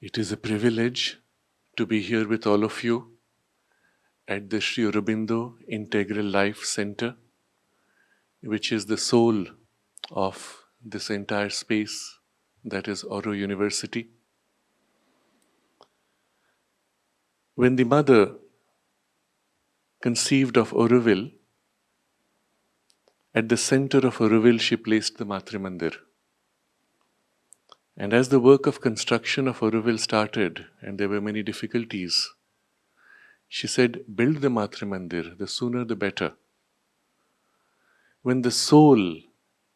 It is a privilege to be here with all of you at the Shri Aurobindo Integral Life Center, which is the soul of this entire space that is Auro University. When the mother conceived of Auroville, at the center of Auroville she placed the Matrimandir. And as the work of construction of Auroville started, and there were many difficulties, she said, build the Matrimandir, the sooner the better. When the soul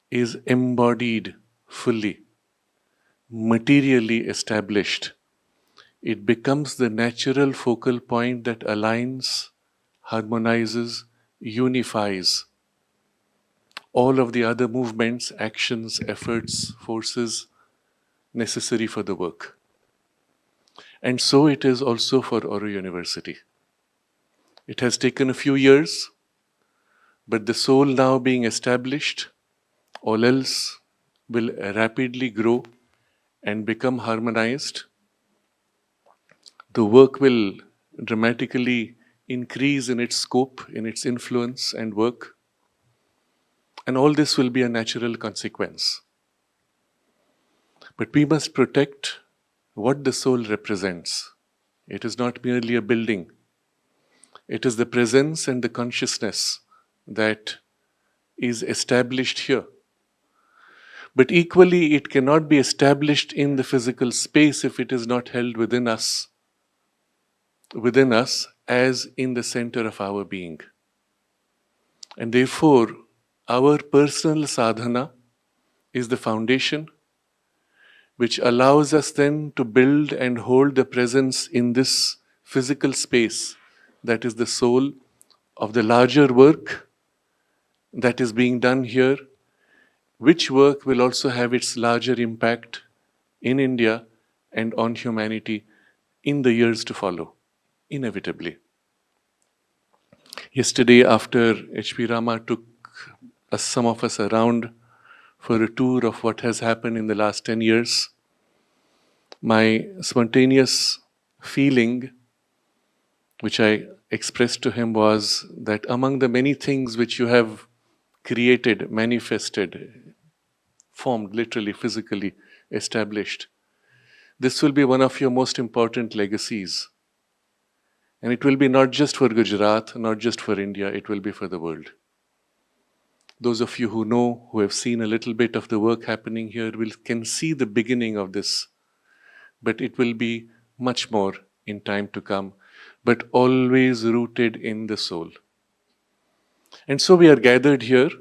is embodied fully, materially established, it becomes the natural focal point that aligns, harmonizes, unifies all of the other movements, actions, efforts, forces necessary for the work. And so it is also for Auro University. It has taken a few years, but the soul now being established, all else will rapidly grow and become harmonized. The work will dramatically increase in its scope, in its influence and work. And all this will be a natural consequence. But we must protect what the soul represents. It is not merely a building. It is the presence and the consciousness that is established here. But equally, it cannot be established in the physical space if it is not held within us as in the center of our being. And therefore, our personal sadhana is the foundation which allows us then to build and hold the presence in this physical space that is the soul of the larger work that is being done here, which work will also have its larger impact in India and on humanity in the years to follow, inevitably. Yesterday, after H.P. Rama took some of us around for a tour of what has happened in the last 10 years, my spontaneous feeling, which I expressed to him, was that among the many things which you have created, manifested, formed, literally, physically established, this will be one of your most important legacies. And it will be not just for Gujarat, not just for India, it will be for the world. Those of you who know, who have seen a little bit of the work happening here, can see the beginning of this. But it will be much more in time to come, but always rooted in the soul. And so we are gathered here.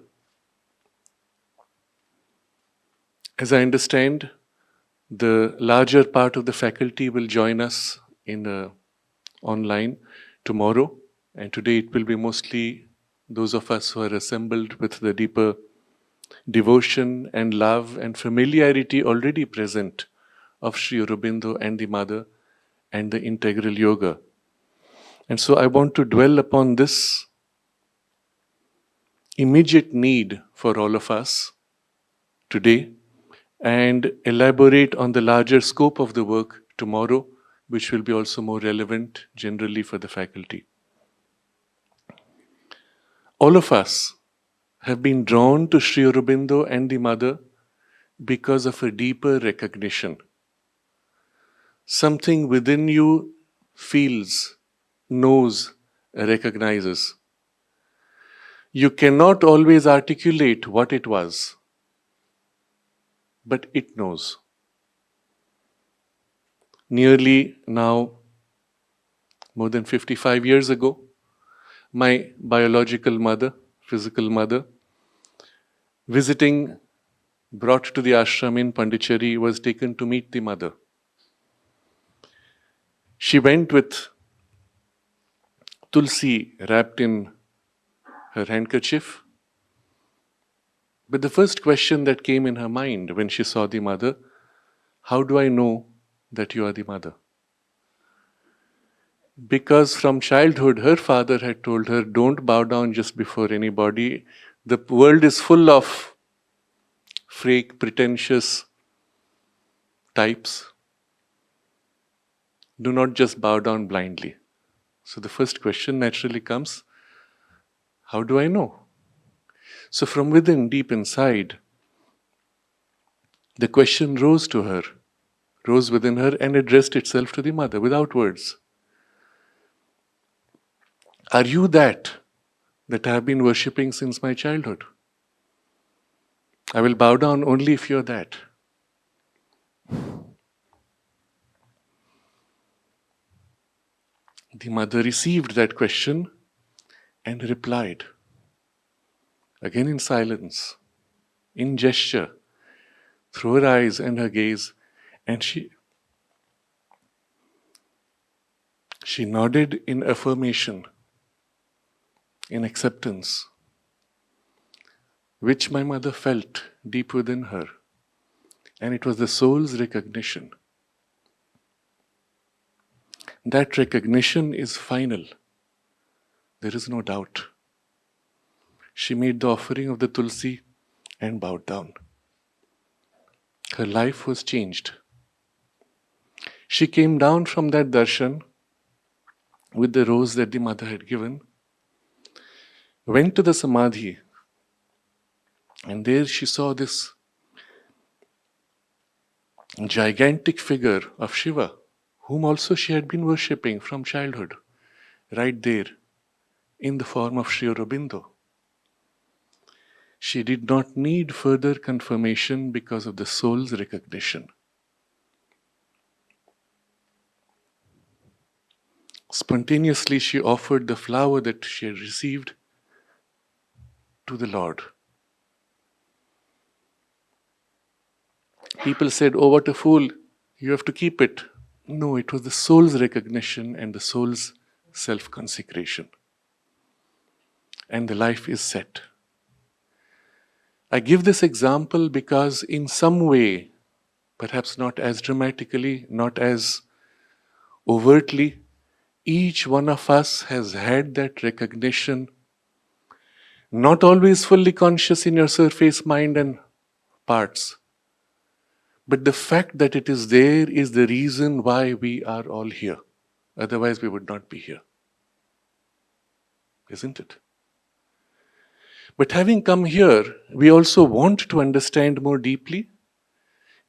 As I understand, the larger part of the faculty will join us in online tomorrow, and today it will be mostly those of us who are assembled with the deeper devotion and love and familiarity already present of Shri Aurobindo and the Mother and the integral yoga. And so I want to dwell upon this immediate need for all of us today and elaborate on the larger scope of the work tomorrow, which will be also more relevant generally for the faculty. All of us have been drawn to Shri Aurobindo and the Mother because of a deeper recognition. Something within you feels, knows, recognizes. You cannot always articulate what it was, but it knows. Nearly now, more than 55 years ago, my biological mother, physical mother, visiting, brought to the ashram in Pondicherry, was taken to meet the mother. She went with tulsi wrapped in her handkerchief. But the first question that came in her mind when she saw the mother, how do I know that you are the mother? Because from childhood, her father had told her, don't bow down just before anybody. The world is full of fake, pretentious types. do not just bow down blindly. So the first question naturally comes, how do I know? So from within, deep inside, the question rose within her and addressed itself to the mother without words. Are you that I have been worshipping since my childhood? I will bow down only if you're that. The mother received that question and replied, again in silence, in gesture, through her eyes and her gaze, and she nodded in affirmation, in acceptance, which my mother felt deep within her. And it was the soul's recognition. That recognition is final. There is no doubt. She made the offering of the tulsi and bowed down. Her life was changed. She came down from that darshan with the rose that the mother had given, went to the samadhi, and there she saw this gigantic figure of Shiva, whom also she had been worshipping from childhood, right there in the form of Shri Aurobindo. She did not need further confirmation because of the soul's recognition. Spontaneously, she offered the flower that she had received to the Lord. People said, "Oh, what a fool, you have to keep it." No, it was the soul's recognition and the soul's self-consecration. And the life is set. I give this example because in some way, perhaps not as dramatically, not as overtly, each one of us has had that recognition, not always fully conscious in your surface mind and parts, but the fact that it is there is the reason why we are all here. Otherwise, we would not be here. Isn't it? But having come here, we also want to understand more deeply.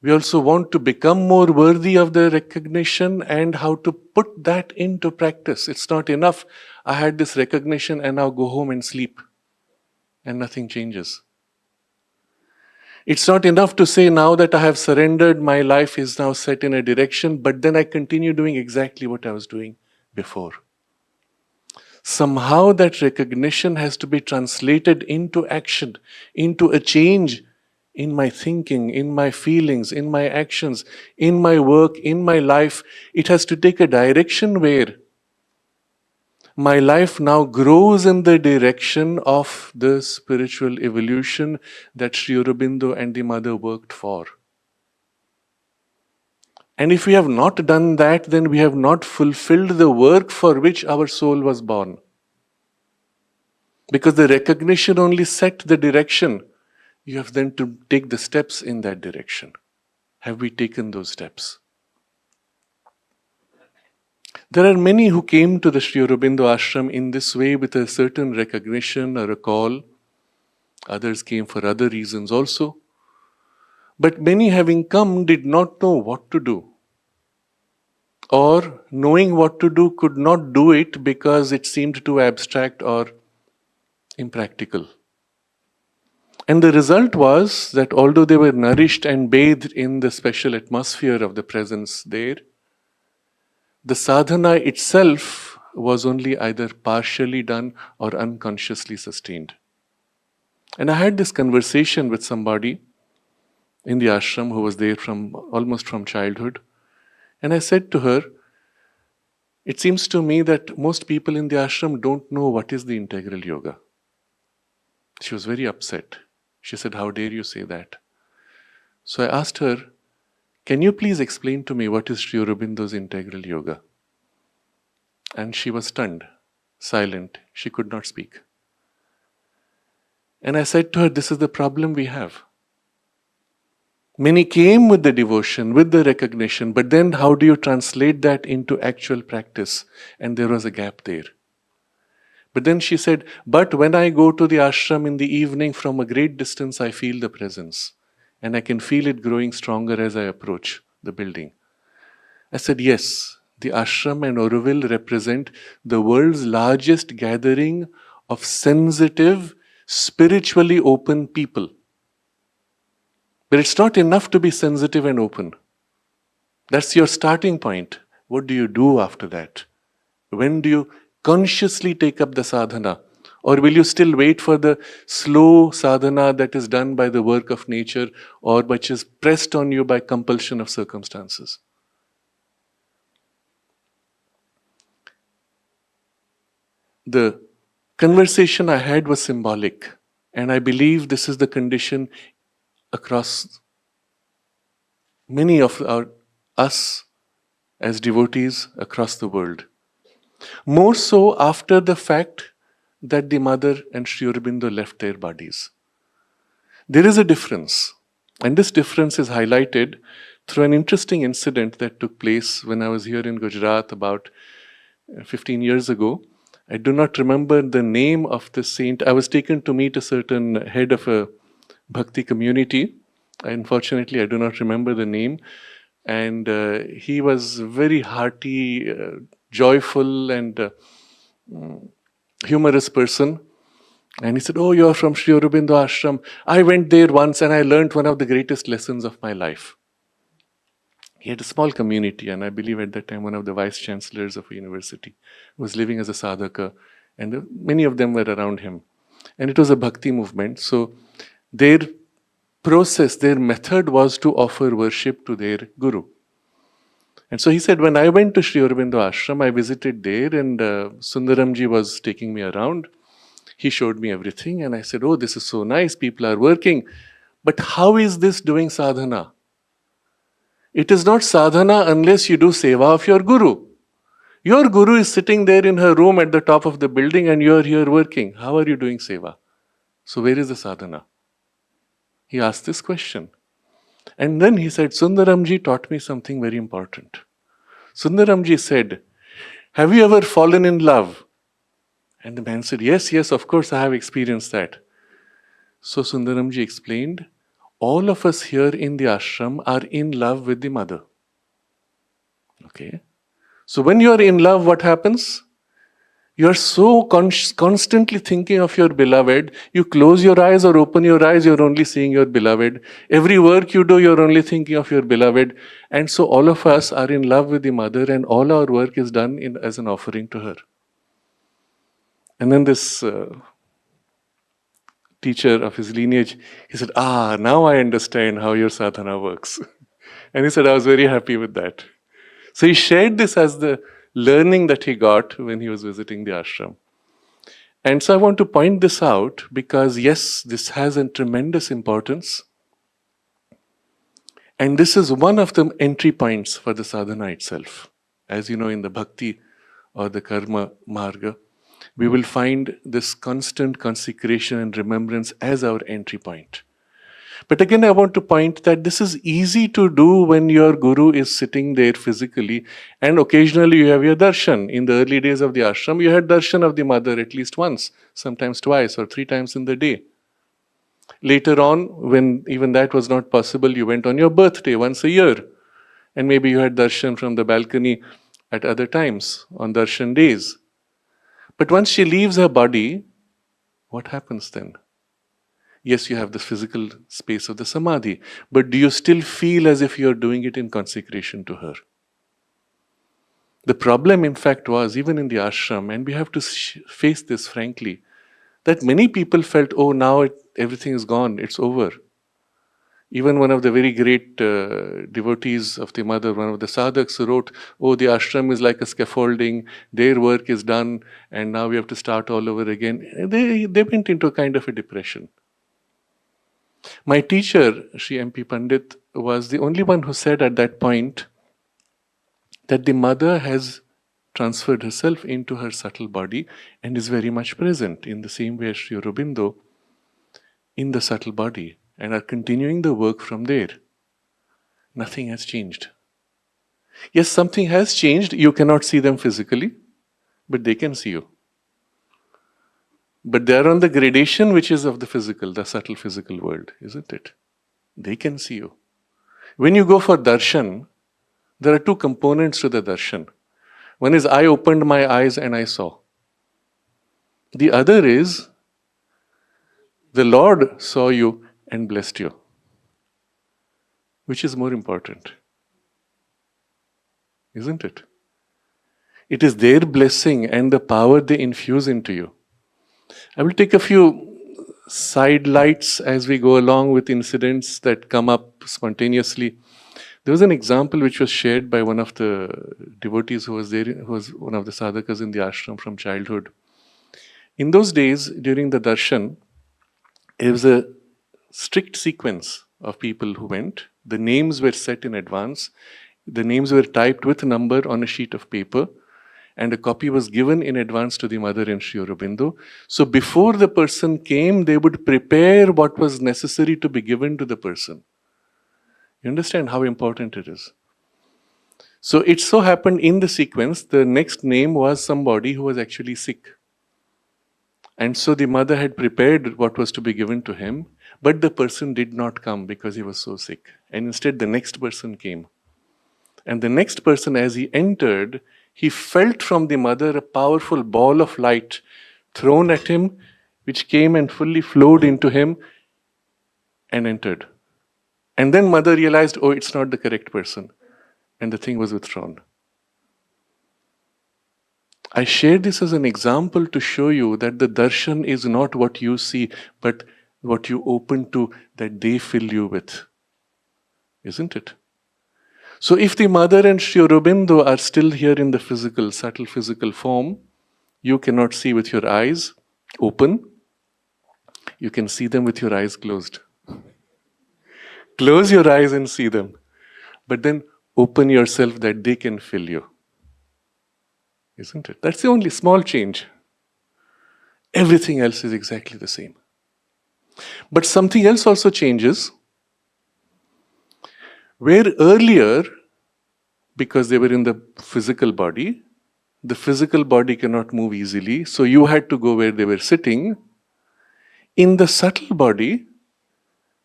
We also want to become more worthy of the recognition and how to put that into practice. It's not enough, I had this recognition and now go home and sleep and nothing changes. It's not enough to say now that I have surrendered, my life is now set in a direction, but then I continue doing exactly what I was doing before. Somehow that recognition has to be translated into action, into a change in my thinking, in my feelings, in my actions, in my work, in my life. It has to take a direction where my life now grows in the direction of the spiritual evolution that Shri Aurobindo and the mother worked for. And if we have not done that, then we have not fulfilled the work for which our soul was born. Because the recognition only set the direction. You have then to take the steps in that direction. Have we taken those steps? There are many who came to the Shri Aurobindo ashram in this way with a certain recognition or a call. Others came for other reasons also. But many having come did not know what to do. Or knowing what to do could not do it because it seemed too abstract or impractical. And the result was that although they were nourished and bathed in the special atmosphere of the presence there, the sadhana itself was only either partially done or unconsciously sustained. And I had this conversation with somebody in the ashram who was there almost from childhood. And I said to her, it seems to me that most people in the ashram don't know what is the integral yoga. She was very upset. She said, "How dare you say that?" So I asked her, "Can you please explain to me what is Shri Aurobindo's integral yoga?" And she was stunned, silent. She could not speak. And I said to her, this is the problem we have. Many came with the devotion, with the recognition, but then how do you translate that into actual practice? And there was a gap there. But then she said, but when I go to the ashram in the evening from a great distance, I feel the presence. And I can feel it growing stronger as I approach the building. I said, yes, the ashram and Auroville represent the world's largest gathering of sensitive, spiritually open people. But it's not enough to be sensitive and open. That's your starting point. What do you do after that? When do you consciously take up the sadhana? Or will you still wait for the slow sadhana that is done by the work of nature or which is pressed on you by compulsion of circumstances? The conversation I had was symbolic, and I believe this is the condition across many of us as devotees across the world. More so after the fact that the mother and Shri Aurobindo left their bodies. There is a difference, and this difference is highlighted through an interesting incident that took place when I was here in Gujarat about 15 years ago. I do not remember the name of the saint. I was taken to meet a certain head of a bhakti community. Unfortunately, I do not remember the name. And he was very hearty, joyful, and humorous person. And he said, oh, you're from Shri Aurobindo Ashram. I went there once and I learned one of the greatest lessons of my life. He had a small community, and I believe at that time one of the vice chancellors of a university was living as a sadhaka, and many of them were around him. And it was a bhakti movement, so their process, their method was to offer worship to their guru. And so he said, when I went to Shri Aurobindo Ashram, I visited there, and Sundaramji was taking me around. He showed me everything, and I said, oh, this is so nice, people are working. But how is this doing sadhana? It is not sadhana unless you do seva of your guru. Your guru is sitting there in her room at the top of the building and you are here working. How are you doing seva? So where is the sadhana? He asked this question. And then he said, Sundaramji taught me something very important. Sundaramji said, have you ever fallen in love? And the man said, yes, of course I have experienced that. So Sundaramji explained, all of us here in the ashram are in love with the mother. Okay. So when you are in love, what happens? You are so constantly thinking of your beloved. You close your eyes or open your eyes, you're only seeing your beloved. Every work you do, you're only thinking of your beloved. And so all of us are in love with the mother, and all our work is done as an offering to her. And then this teacher of his lineage, he said, now I understand how your sadhana works. And he said, I was very happy with that. So he shared this as the learning that he got when he was visiting the ashram. And so I want to point this out because, yes, this has a tremendous importance. And this is one of the entry points for the sadhana itself. As you know, in the bhakti or the karma marga, we will find this constant consecration and remembrance as our entry point. But again, I want to point that this is easy to do when your guru is sitting there physically, and occasionally you have your darshan. In the early days of the ashram, you had darshan of the mother at least once, sometimes twice or 3 times in the day. Later on, when even that was not possible, you went on your birthday once a year, and maybe you had darshan from the balcony at other times on darshan days. But once she leaves her body, what happens then? Yes, you have the physical space of the samadhi, but do you still feel as if you are doing it in consecration to her? The problem, in fact, was even in the ashram, and we have to face this frankly, that many people felt, oh, now everything is gone, it's over. Even one of the very great devotees of the mother, one of the sadhaks, wrote, oh, the ashram is like a scaffolding, their work is done, and now we have to start all over again. They went into a kind of a depression. My teacher, Shri M.P. Pandit, was the only one who said at that point that the mother has transferred herself into her subtle body and is very much present in the same way as Shri Aurobindo in the subtle body and are continuing the work from there. Nothing has changed. Yes, something has changed. You cannot see them physically, but they can see you. But they are on the gradation which is of the physical, the subtle physical world, isn't it? They can see you. When you go for darshan, there are two components to the darshan. One is I opened my eyes and I saw. The other is the Lord saw you and blessed you. Which is more important? Isn't it? It is their blessing and the power they infuse into you. I will take a few side lights as we go along with incidents that come up spontaneously. There was an example which was shared by one of the devotees who was there, who was one of the sadhakas in the ashram from childhood. In those days, during the darshan, there was a strict sequence of people who went. The names were set in advance. The names were typed with a number on a sheet of paper, and a copy was given in advance to the mother in Shri Aurobindo. So before the person came, they would prepare what was necessary to be given to the person. You understand how important it is? So it so happened in the sequence, the next name was somebody who was actually sick. And so the mother had prepared what was to be given to him, but the person did not come because he was so sick. And instead the next person came. And the next person, as he entered, he felt from the mother a powerful ball of light thrown at him, which came and fully flowed into him and entered. And then mother realized, oh, it's not the correct person. And the thing was withdrawn. I share this as an example to show you that the darshan is not what you see, but what you open to, that they fill you with. Isn't it? So if the mother and Shri Aurobindo are still here in the physical, subtle physical form, you cannot see with your eyes open. You can see them with your eyes closed. Close your eyes and see them. But then open yourself that they can fill you. Isn't it? That's the only small change. Everything else is exactly the same. But something else also changes. Where earlier, because they were in the physical body cannot move easily, so you had to go where they were sitting. In the subtle body,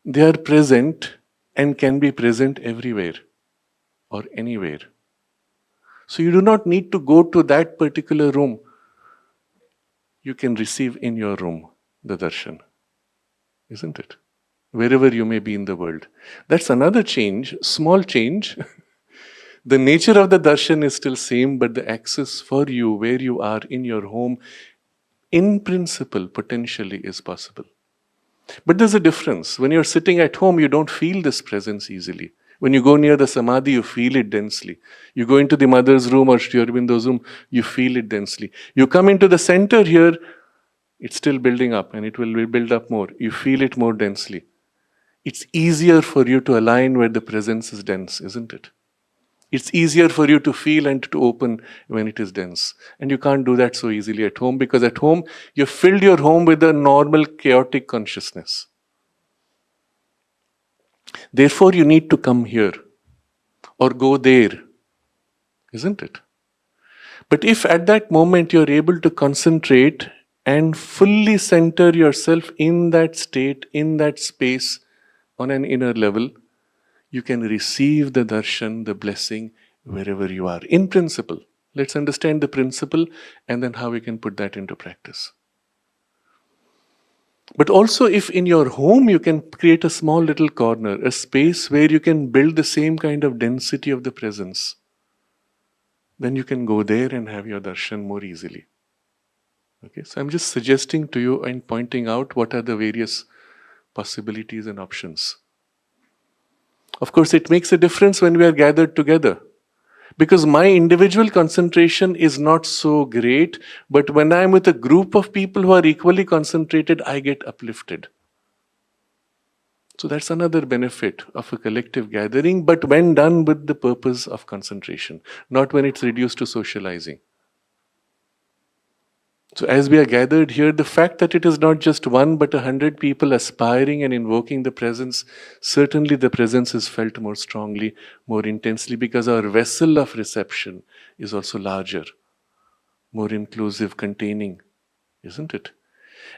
they are present and can be present everywhere or anywhere. So you do not need to go to that particular room. You can receive in your room the darshan. Isn't it? Wherever you may be in the world. That's another change, small change. The nature of the darshan is still same, but the access for you, where you are in your home, in principle, potentially is possible. But there's a difference. When you're sitting at home, you don't feel this presence easily. When you go near the samadhi, you feel it densely. You go into the mother's room or Shri Aurobindo's room, you feel it densely. You come into the center here, it's still building up and it will build up more. You feel it more densely. It's easier for you to align where the presence is dense, isn't it? It's easier for you to feel and to open when it is dense. And you can't do that so easily at home, because at home, you've filled your home with a normal chaotic consciousness. Therefore, you need to come here or go there, isn't it? But if at that moment you're able to concentrate and fully center yourself in that state, in that space, on an inner level, you can receive the darshan, the blessing, wherever you are. In principle. Let's understand the principle and then how we can put that into practice. But also, if in your home you can create a small little corner, a space where you can build the same kind of density of the presence, then you can go there and have your darshan more easily. Okay, so I'm just suggesting to you and pointing out what are the various possibilities and options. Of course, it makes a difference when we are gathered together, because my individual concentration is not so great, but when I'm with a group of people who are equally concentrated, I get uplifted. So that's another benefit of a collective gathering, but when done with the purpose of concentration, not when it's reduced to socializing. So as we are gathered here, the fact that it is not just one but 100 people aspiring and invoking the presence, certainly the presence is felt more strongly, more intensely, because our vessel of reception is also larger, more inclusive, containing, isn't it?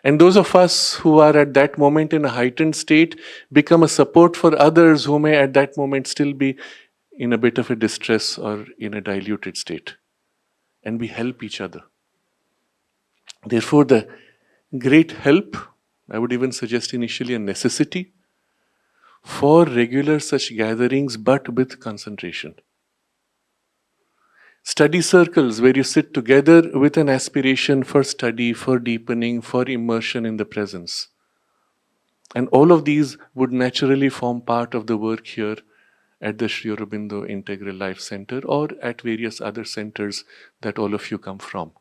And those of us who are at that moment in a heightened state become a support for others who may at that moment still be in a bit of a distress or in a diluted state. And we help each other. Therefore, the great help, I would even suggest initially a necessity, for regular such gatherings, but with concentration. Study circles where you sit together with an aspiration for study, for deepening, for immersion in the presence. And all of these would naturally form part of the work here at the Shri Aurobindo Integral Life Center or at various other centers that all of you come from.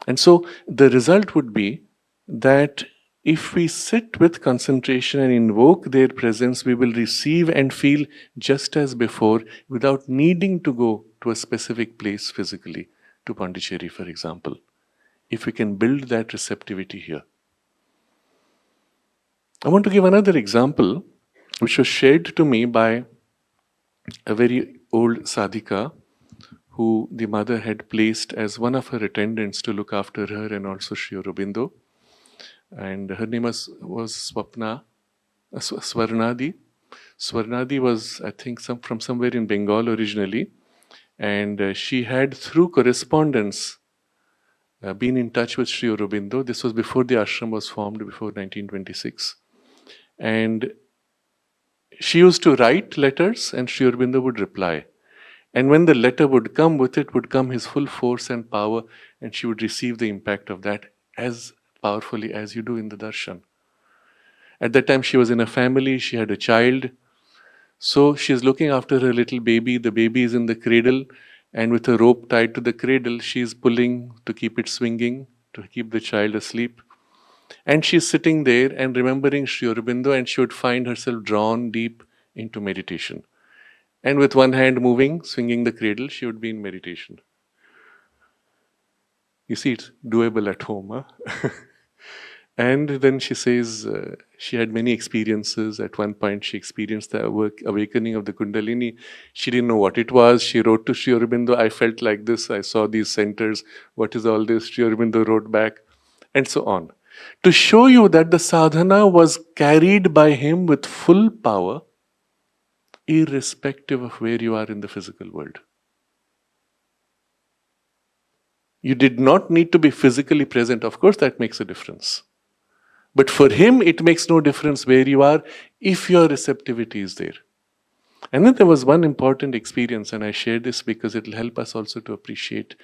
And so the result would be that if we sit with concentration and invoke their presence, we will receive and feel just as before without needing to go to a specific place physically, to Pondicherry, for example, if we can build that receptivity here. I want to give another example which was shared to me by a very old sadhika who the mother had placed as one of her attendants to look after her and also Shri Aurobindo. And her name was Swarnadi. Swarnadi was, I think, from somewhere in Bengal originally. And she had, through correspondence, been in touch with Shri Aurobindo. This was before the ashram was formed, before 1926. And she used to write letters and Shri Aurobindo would reply. And when the letter would come, with it would come his full force and power, and she would receive the impact of that as powerfully as you do in the darshan. At that time, she was in a family, she had a child. So she's looking after her little baby. The baby is in the cradle, and with a rope tied to the cradle, she's pulling to keep it swinging, to keep the child asleep. And she's sitting there and remembering Shri Aurobindo, and she would find herself drawn deep into meditation. And with one hand moving, swinging the cradle, she would be in meditation. You see, it's doable at home. Huh? And then she says she had many experiences. At one point, she experienced the awakening of the Kundalini. She didn't know what it was. She wrote to Shri Aurobindo, I felt like this. I saw these centers. What is all this? Shri Aurobindo wrote back, and so on. To show you that the sadhana was carried by him with full power, irrespective of where you are in the physical world. You did not need to be physically present. Of course, that makes a difference. But for him, it makes no difference where you are if your receptivity is there. And then there was one important experience, and I share this because it will help us also to appreciate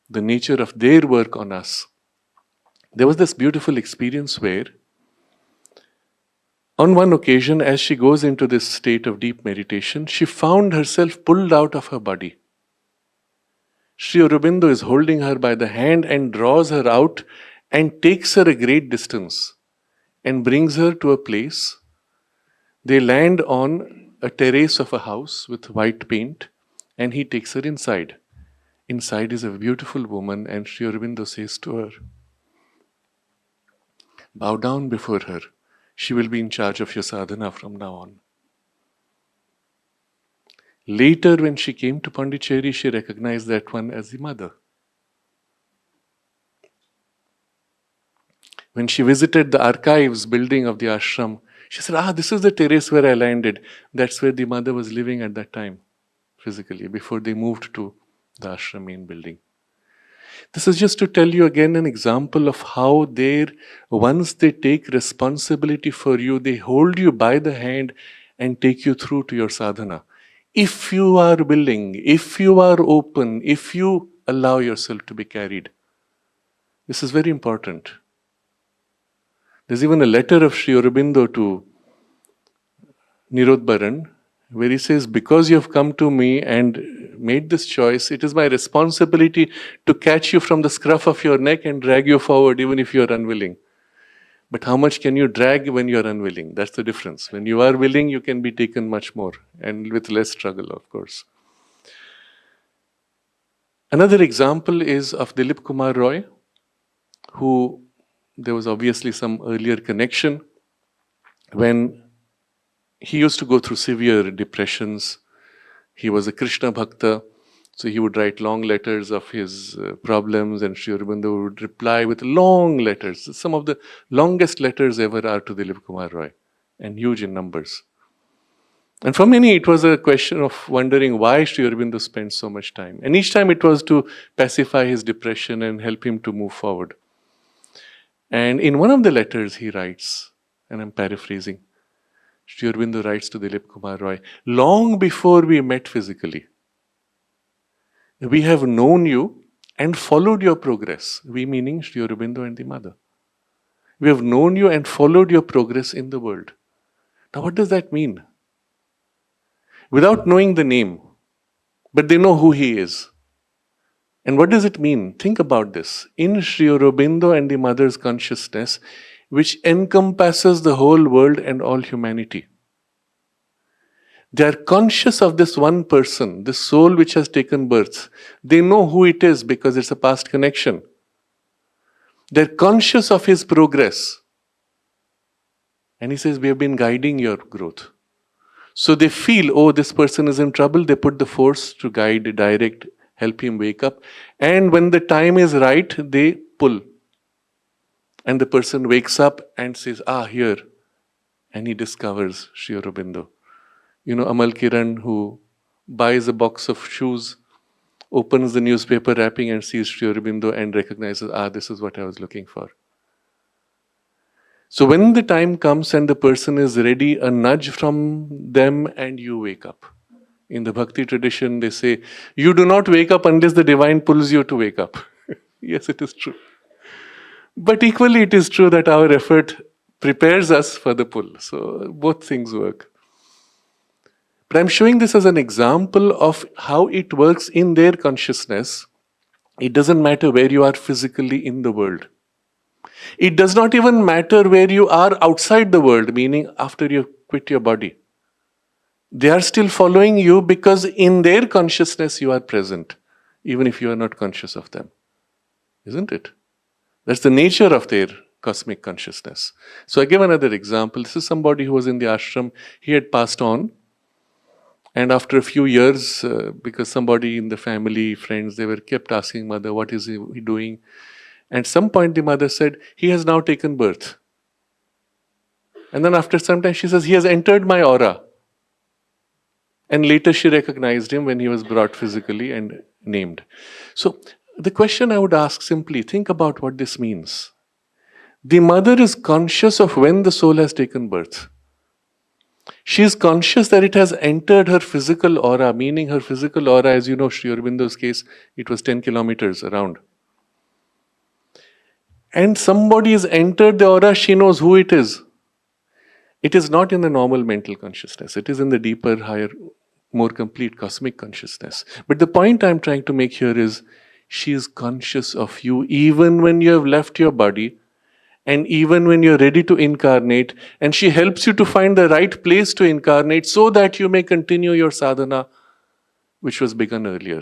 the nature of their work on us. There was this beautiful experience where, on one occasion, as she goes into this state of deep meditation, she found herself pulled out of her body. Shri Aurobindo is holding her by the hand and draws her out and takes her a great distance and brings her to a place. They land on a terrace of a house with white paint, and he takes her inside. Inside is a beautiful woman, and Shri Aurobindo says to her, bow down before her. She will be in charge of your sadhana from now on. Later, when she came to Pondicherry, she recognized that one as the mother. When she visited the archives building of the ashram, she said, this is the terrace where I landed. That's where the mother was living at that time, physically, before they moved to the ashram main building. This is just to tell you again an example of how once they take responsibility for you, they hold you by the hand and take you through to your sadhana. If you are willing, if you are open, if you allow yourself to be carried. This is very important. There's even a letter of Shri Aurobindo to Nirodbaran, where he says, because you have come to me and made this choice, it is my responsibility to catch you from the scruff of your neck and drag you forward even if you are unwilling. But how much can you drag when you are unwilling? That's the difference. When you are willing, you can be taken much more, and with less struggle, of course. Another example is of Dilip Kumar Roy, who there was obviously some earlier connection when he used to go through severe depressions. He was a Krishna Bhakta, so he would write long letters of his problems, and Sri Aurobindo would reply with long letters. Some of the longest letters ever are to Dilip Kumar Roy, and huge in numbers. And for many, it was a question of wondering why Sri Aurobindo spent so much time. And each time it was to pacify his depression and help him to move forward. And in one of the letters he writes, and I'm paraphrasing, Sri Aurobindo writes to Dilip Kumar Roy, long before we met physically, we have known you and followed your progress. We meaning Sri Aurobindo and the mother. We have known you and followed your progress in the world. Now what does that mean? Without knowing the name, but they know who he is. And what does it mean? Think about this. In Sri Aurobindo and the mother's consciousness, which encompasses the whole world and all humanity, they are conscious of this one person, this soul which has taken birth. They know who it is because it's a past connection. They're conscious of his progress. And he says, we have been guiding your growth. So they feel, oh, this person is in trouble. They put the force to guide, direct, help him wake up. And when the time is right, they pull. And the person wakes up and says, here. And he discovers Sri Aurobindo. You know, Amal Kiran, who buys a box of shoes, opens the newspaper wrapping and sees Sri Aurobindo and recognizes, this is what I was looking for. So when the time comes and the person is ready, a nudge from them and you wake up. In the Bhakti tradition, they say, you do not wake up unless the divine pulls you to wake up. Yes, it is true. But equally, it is true that our effort prepares us for the pull. So both things work. But I'm showing this as an example of how it works in their consciousness. It doesn't matter where you are physically in the world. It does not even matter where you are outside the world, meaning after you quit your body. They are still following you because in their consciousness you are present, even if you are not conscious of them. Isn't it? That's the nature of their cosmic consciousness. So I give another example. This is somebody who was in the ashram. He had passed on. And after a few years, because somebody in the family, friends, they were kept asking mother, what is he doing? And at some point the mother said, he has now taken birth. And then after some time she says, he has entered my aura. And later she recognized him when he was brought physically and named. So the question I would ask simply, think about what this means. The mother is conscious of when the soul has taken birth. She is conscious that it has entered her physical aura, meaning her physical aura, as you know, Sri Aurobindo's case, it was 10 kilometers around. And somebody has entered the aura, she knows who it is. It is not in the normal mental consciousness. It is in the deeper, higher, more complete cosmic consciousness. But the point I'm trying to make here is, she is conscious of you even when you have left your body and even when you're ready to incarnate, and she helps you to find the right place to incarnate so that you may continue your sadhana which was begun earlier.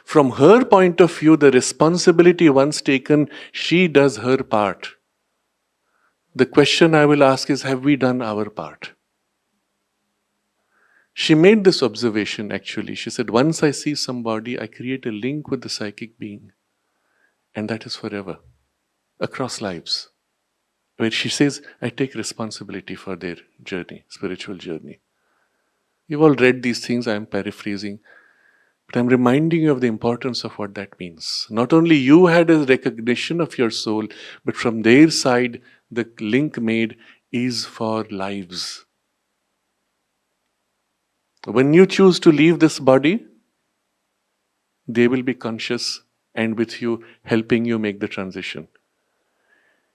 From her point of view, the responsibility once taken, she does her part. The question I will ask is, have we done our part? She made this observation actually. She said, once I see somebody, I create a link with the psychic being. And that is forever, across lives. Where she says, I take responsibility for their journey, spiritual journey. You've all read these things, I am paraphrasing. But I'm reminding you of the importance of what that means. Not only you had a recognition of your soul, but from their side, the link made is for lives. When you choose to leave this body, they will be conscious and with you, helping you make the transition.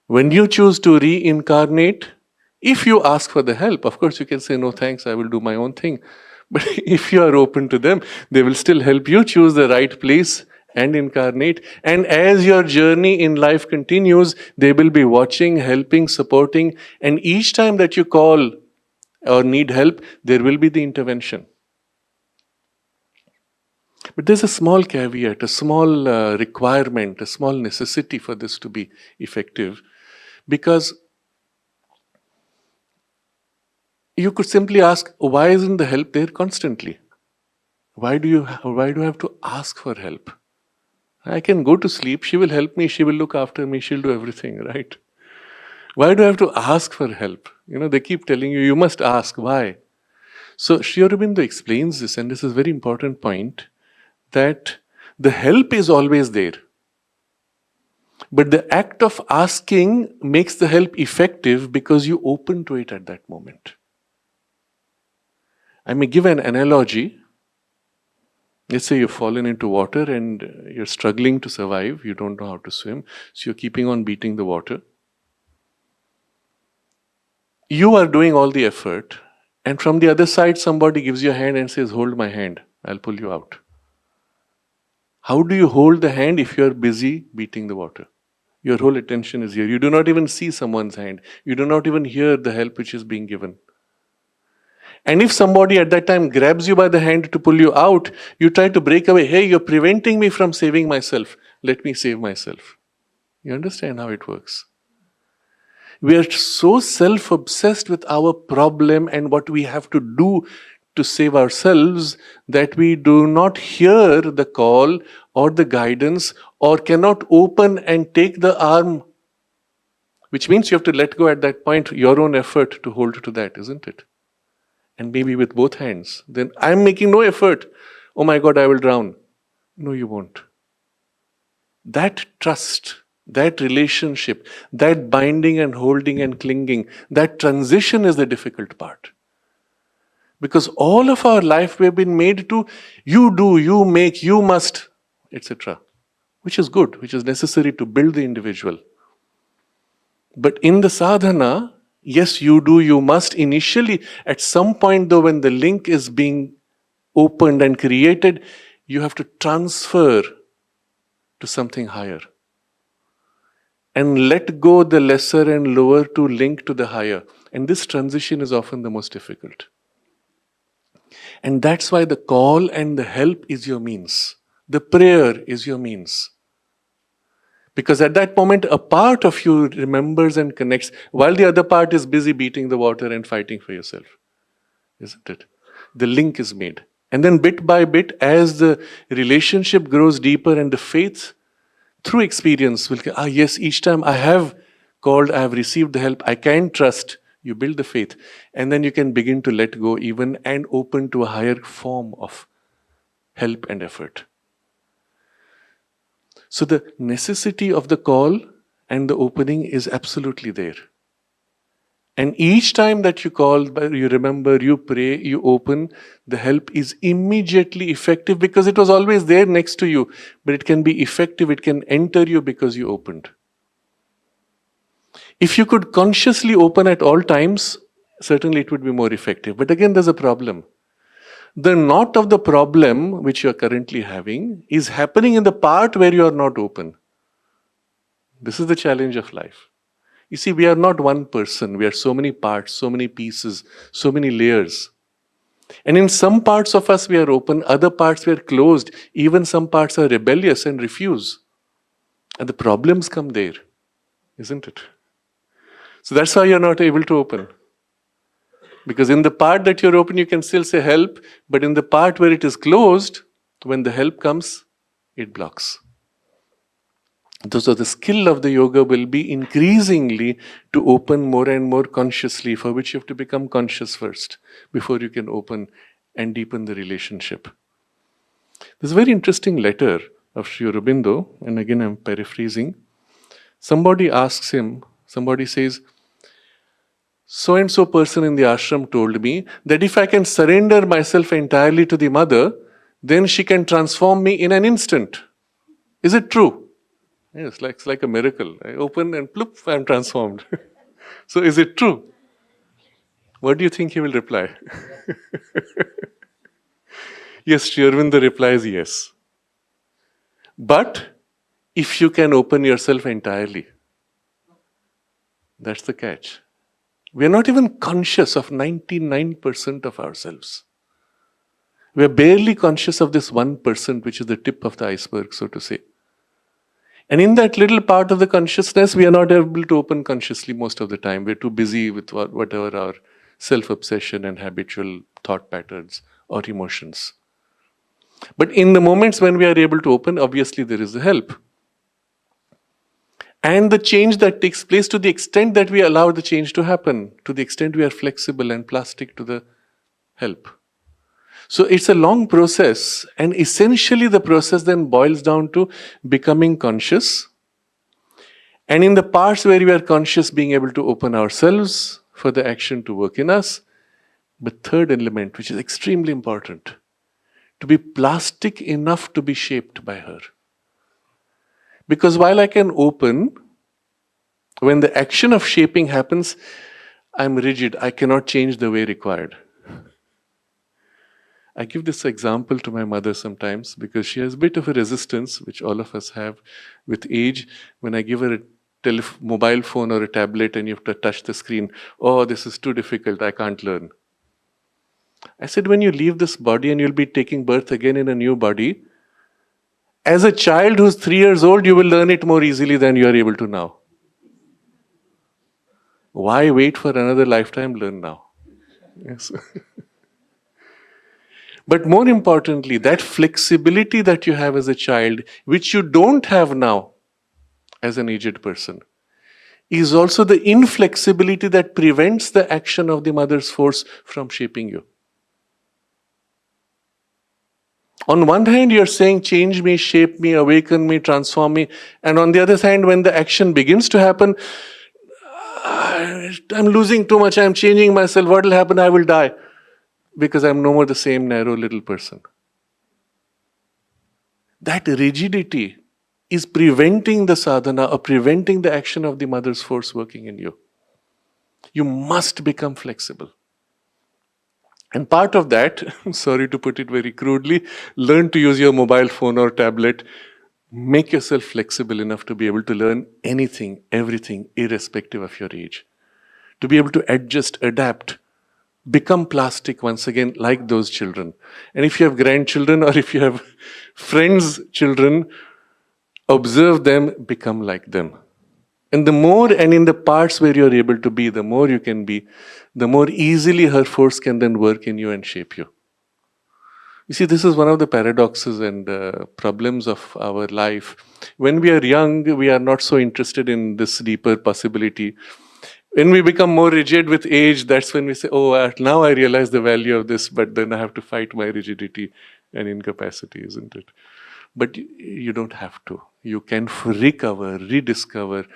When you choose to reincarnate, if you ask for the help, of course you can say, no thanks, I will do my own thing. But if you are open to them, they will still help you choose the right place and incarnate. And as your journey in life continues, they will be watching, helping, supporting. And each time that you call or need help, there will be the intervention. But there's a small caveat, a small requirement, a small necessity for this to be effective, because you could simply ask, why isn't the help there constantly? Why do I have to ask for help? I can go to sleep, she will help me, she will look after me, she'll do everything, right? Why do I have to ask for help? They keep telling you must ask. Why? So Shri Aurobindo explains this, and this is a very important point, that the help is always there. But the act of asking makes the help effective because you open to it at that moment. I may give an analogy. Let's say you've fallen into water and you're struggling to survive, you don't know how to swim, so you're keeping on beating the water. You are doing all the effort, and from the other side somebody gives you a hand and says, hold my hand, I'll pull you out. How do you hold the hand if you're busy beating the water? Your whole attention is here. You do not even see someone's hand. You do not even hear the help which is being given. And if somebody at that time grabs you by the hand to pull you out, you try to break away. Hey, you're preventing me from saving myself. Let me save myself. You understand how it works? We are so self-obsessed with our problem and what we have to do to save ourselves that we do not hear the call or the guidance, or cannot open and take the arm, which means you have to let go at that point your own effort to hold to that, isn't it? And maybe with both hands. Then I'm making no effort. Oh my God, I will drown. No, you won't. That trust, that relationship, that binding and holding and clinging, that transition is the difficult part. Because all of our life we have been made to, you do, you make, you must, etc. Which is good, which is necessary to build the individual. But in the sadhana, yes, you do, you must initially. At some point though, when the link is being opened and created, you have to transfer to something higher. And let go the lesser and lower to link to the higher. And this transition is often the most difficult. And that's why the call and the help is your means. The prayer is your means. Because at that moment, a part of you remembers and connects, while the other part is busy beating the water and fighting for yourself. Isn't it? The link is made. And then bit by bit, as the relationship grows deeper and the faith through experience will, yes, each time I have called, I have received the help, I can trust. You build the faith. And then you can begin to let go even and open to a higher form of help and effort. So the necessity of the call and the opening is absolutely there. And each time that you call, you remember, you pray, you open, the help is immediately effective because it was always there next to you. But it can be effective, it can enter you because you opened. If you could consciously open at all times, certainly it would be more effective. But again, there's a problem. The knot of the problem which you are currently having is happening in the part where you are not open. This is the challenge of life. You see, we are not one person. We are so many parts, so many pieces, so many layers. And in some parts of us we are open, other parts we are closed. Even some parts are rebellious and refuse. And the problems come there, isn't it? So that's why you're not able to open. Because in the part that you're open, you can still say help, but in the part where it is closed, when the help comes, it blocks. So the skill of the yoga will be increasingly to open more and more consciously, for which you have to become conscious first, before you can open and deepen the relationship. There's a very interesting letter of Shri Aurobindo, and again I'm paraphrasing. Somebody asks him, somebody says, so-and-so person in the ashram told me that if I can surrender myself entirely to the mother, then she can transform me in an instant. Is it true? Yes, it's like a miracle. I open and ploop, I'm transformed. So is it true? What do you think he will reply? Yes, Shri Aurobindo replies yes. But if you can open yourself entirely, that's the catch. We are not even conscious of 99% of ourselves. We are barely conscious of this 1%, which is the tip of the iceberg, so to say. And in that little part of the consciousness, we are not able to open consciously most of the time. We're too busy with whatever our self-obsession and habitual thought patterns or emotions. But in the moments when we are able to open, obviously there is a help. And the change that takes place, to the extent that we allow the change to happen, to the extent we are flexible and plastic to the help. So it's a long process, and essentially the process then boils down to becoming conscious. And in the parts where we are conscious, being able to open ourselves for the action to work in us. But third element, which is extremely important, to be plastic enough to be shaped by her. Because while I can open, when the action of shaping happens, I'm rigid. I cannot change the way required. I give this example to my mother sometimes because she has a bit of a resistance, which all of us have with age. When I give her a mobile phone or a tablet and you have to touch the screen, oh, this is too difficult, I can't learn. I said, when you leave this body and you'll be taking birth again in a new body, as a child who's 3 years old, you will learn it more easily than you are able to now. Why wait for another lifetime? Learn now. Yes. But more importantly, that flexibility that you have as a child, which you don't have now as an aged person, is also the inflexibility that prevents the action of the mother's force from shaping you. On one hand, you're saying, change me, shape me, awaken me, transform me. And on the other hand, when the action begins to happen, I'm losing too much, I'm changing myself, what will happen? I will die. Because I'm no more the same narrow little person. That rigidity is preventing the sadhana or preventing the action of the mother's force working in you. You must become flexible. And part of that, sorry to put it very crudely, learn to use your mobile phone or tablet. Make yourself flexible enough to be able to learn anything, everything, irrespective of your age. To be able to adjust, adapt, become plastic once again, like those children. And if you have grandchildren or if you have friends' children, observe them, become like them. And the more, and in the parts where you're able to be, the more you can be, the more easily her force can then work in you and shape you. You see, this is one of the paradoxes and problems of our life. When we are young, we are not so interested in this deeper possibility. When we become more rigid with age, that's when we say, oh, now I realize the value of this, but then I have to fight my rigidity and incapacity, isn't it? But you don't have to. You can recover, rediscover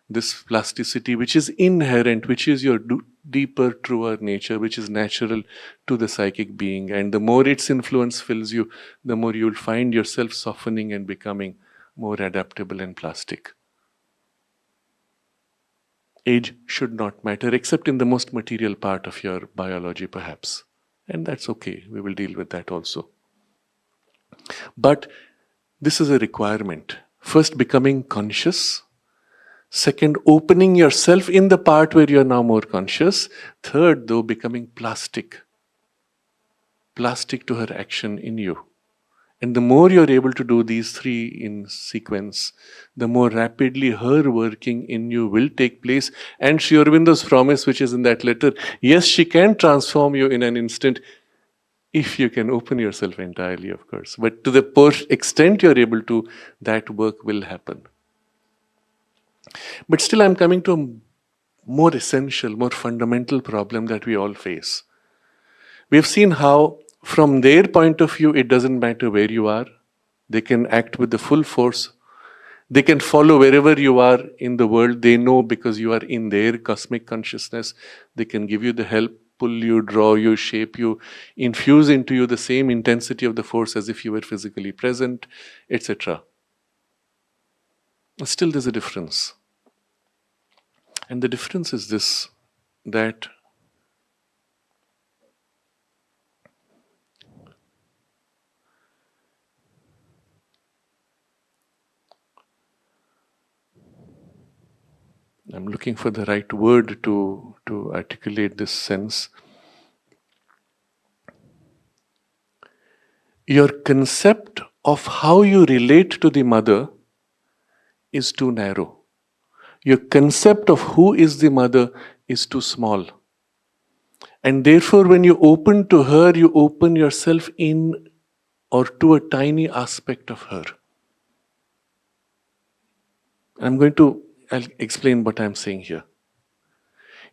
this plasticity, which is inherent, which is your deeper, truer nature, which is natural to the psychic being. And the more its influence fills you, the more you'll find yourself softening and becoming more adaptable and plastic. Age should not matter, except in the most material part of your biology, perhaps. And that's okay. We will deal with that also. But this is a requirement. First, becoming conscious. Second, opening yourself in the part where you're now more conscious. Third, though, becoming plastic. Plastic to her action in you. And the more you're able to do these three in sequence, the more rapidly her working in you will take place. And Shri Aurobindo's promise, which is in that letter, yes, she can transform you in an instant, if you can open yourself entirely, of course. But to the extent you're able to, that work will happen. But still, I'm coming to a more essential, more fundamental problem that we all face. We have seen how, from their point of view, it doesn't matter where you are. They can act with the full force. They can follow wherever you are in the world. They know because you are in their cosmic consciousness. They can give you the help, pull you, draw you, shape you, infuse into you the same intensity of the force as if you were physically present, etc. Still, there's a difference. And the difference is this, that I'm looking for the right word to articulate this sense. Your concept of how you relate to the mother is too narrow. Your concept of who is the mother is too small. And therefore, when you open to her, you open yourself in or to a tiny aspect of her. I'll explain what I'm saying here.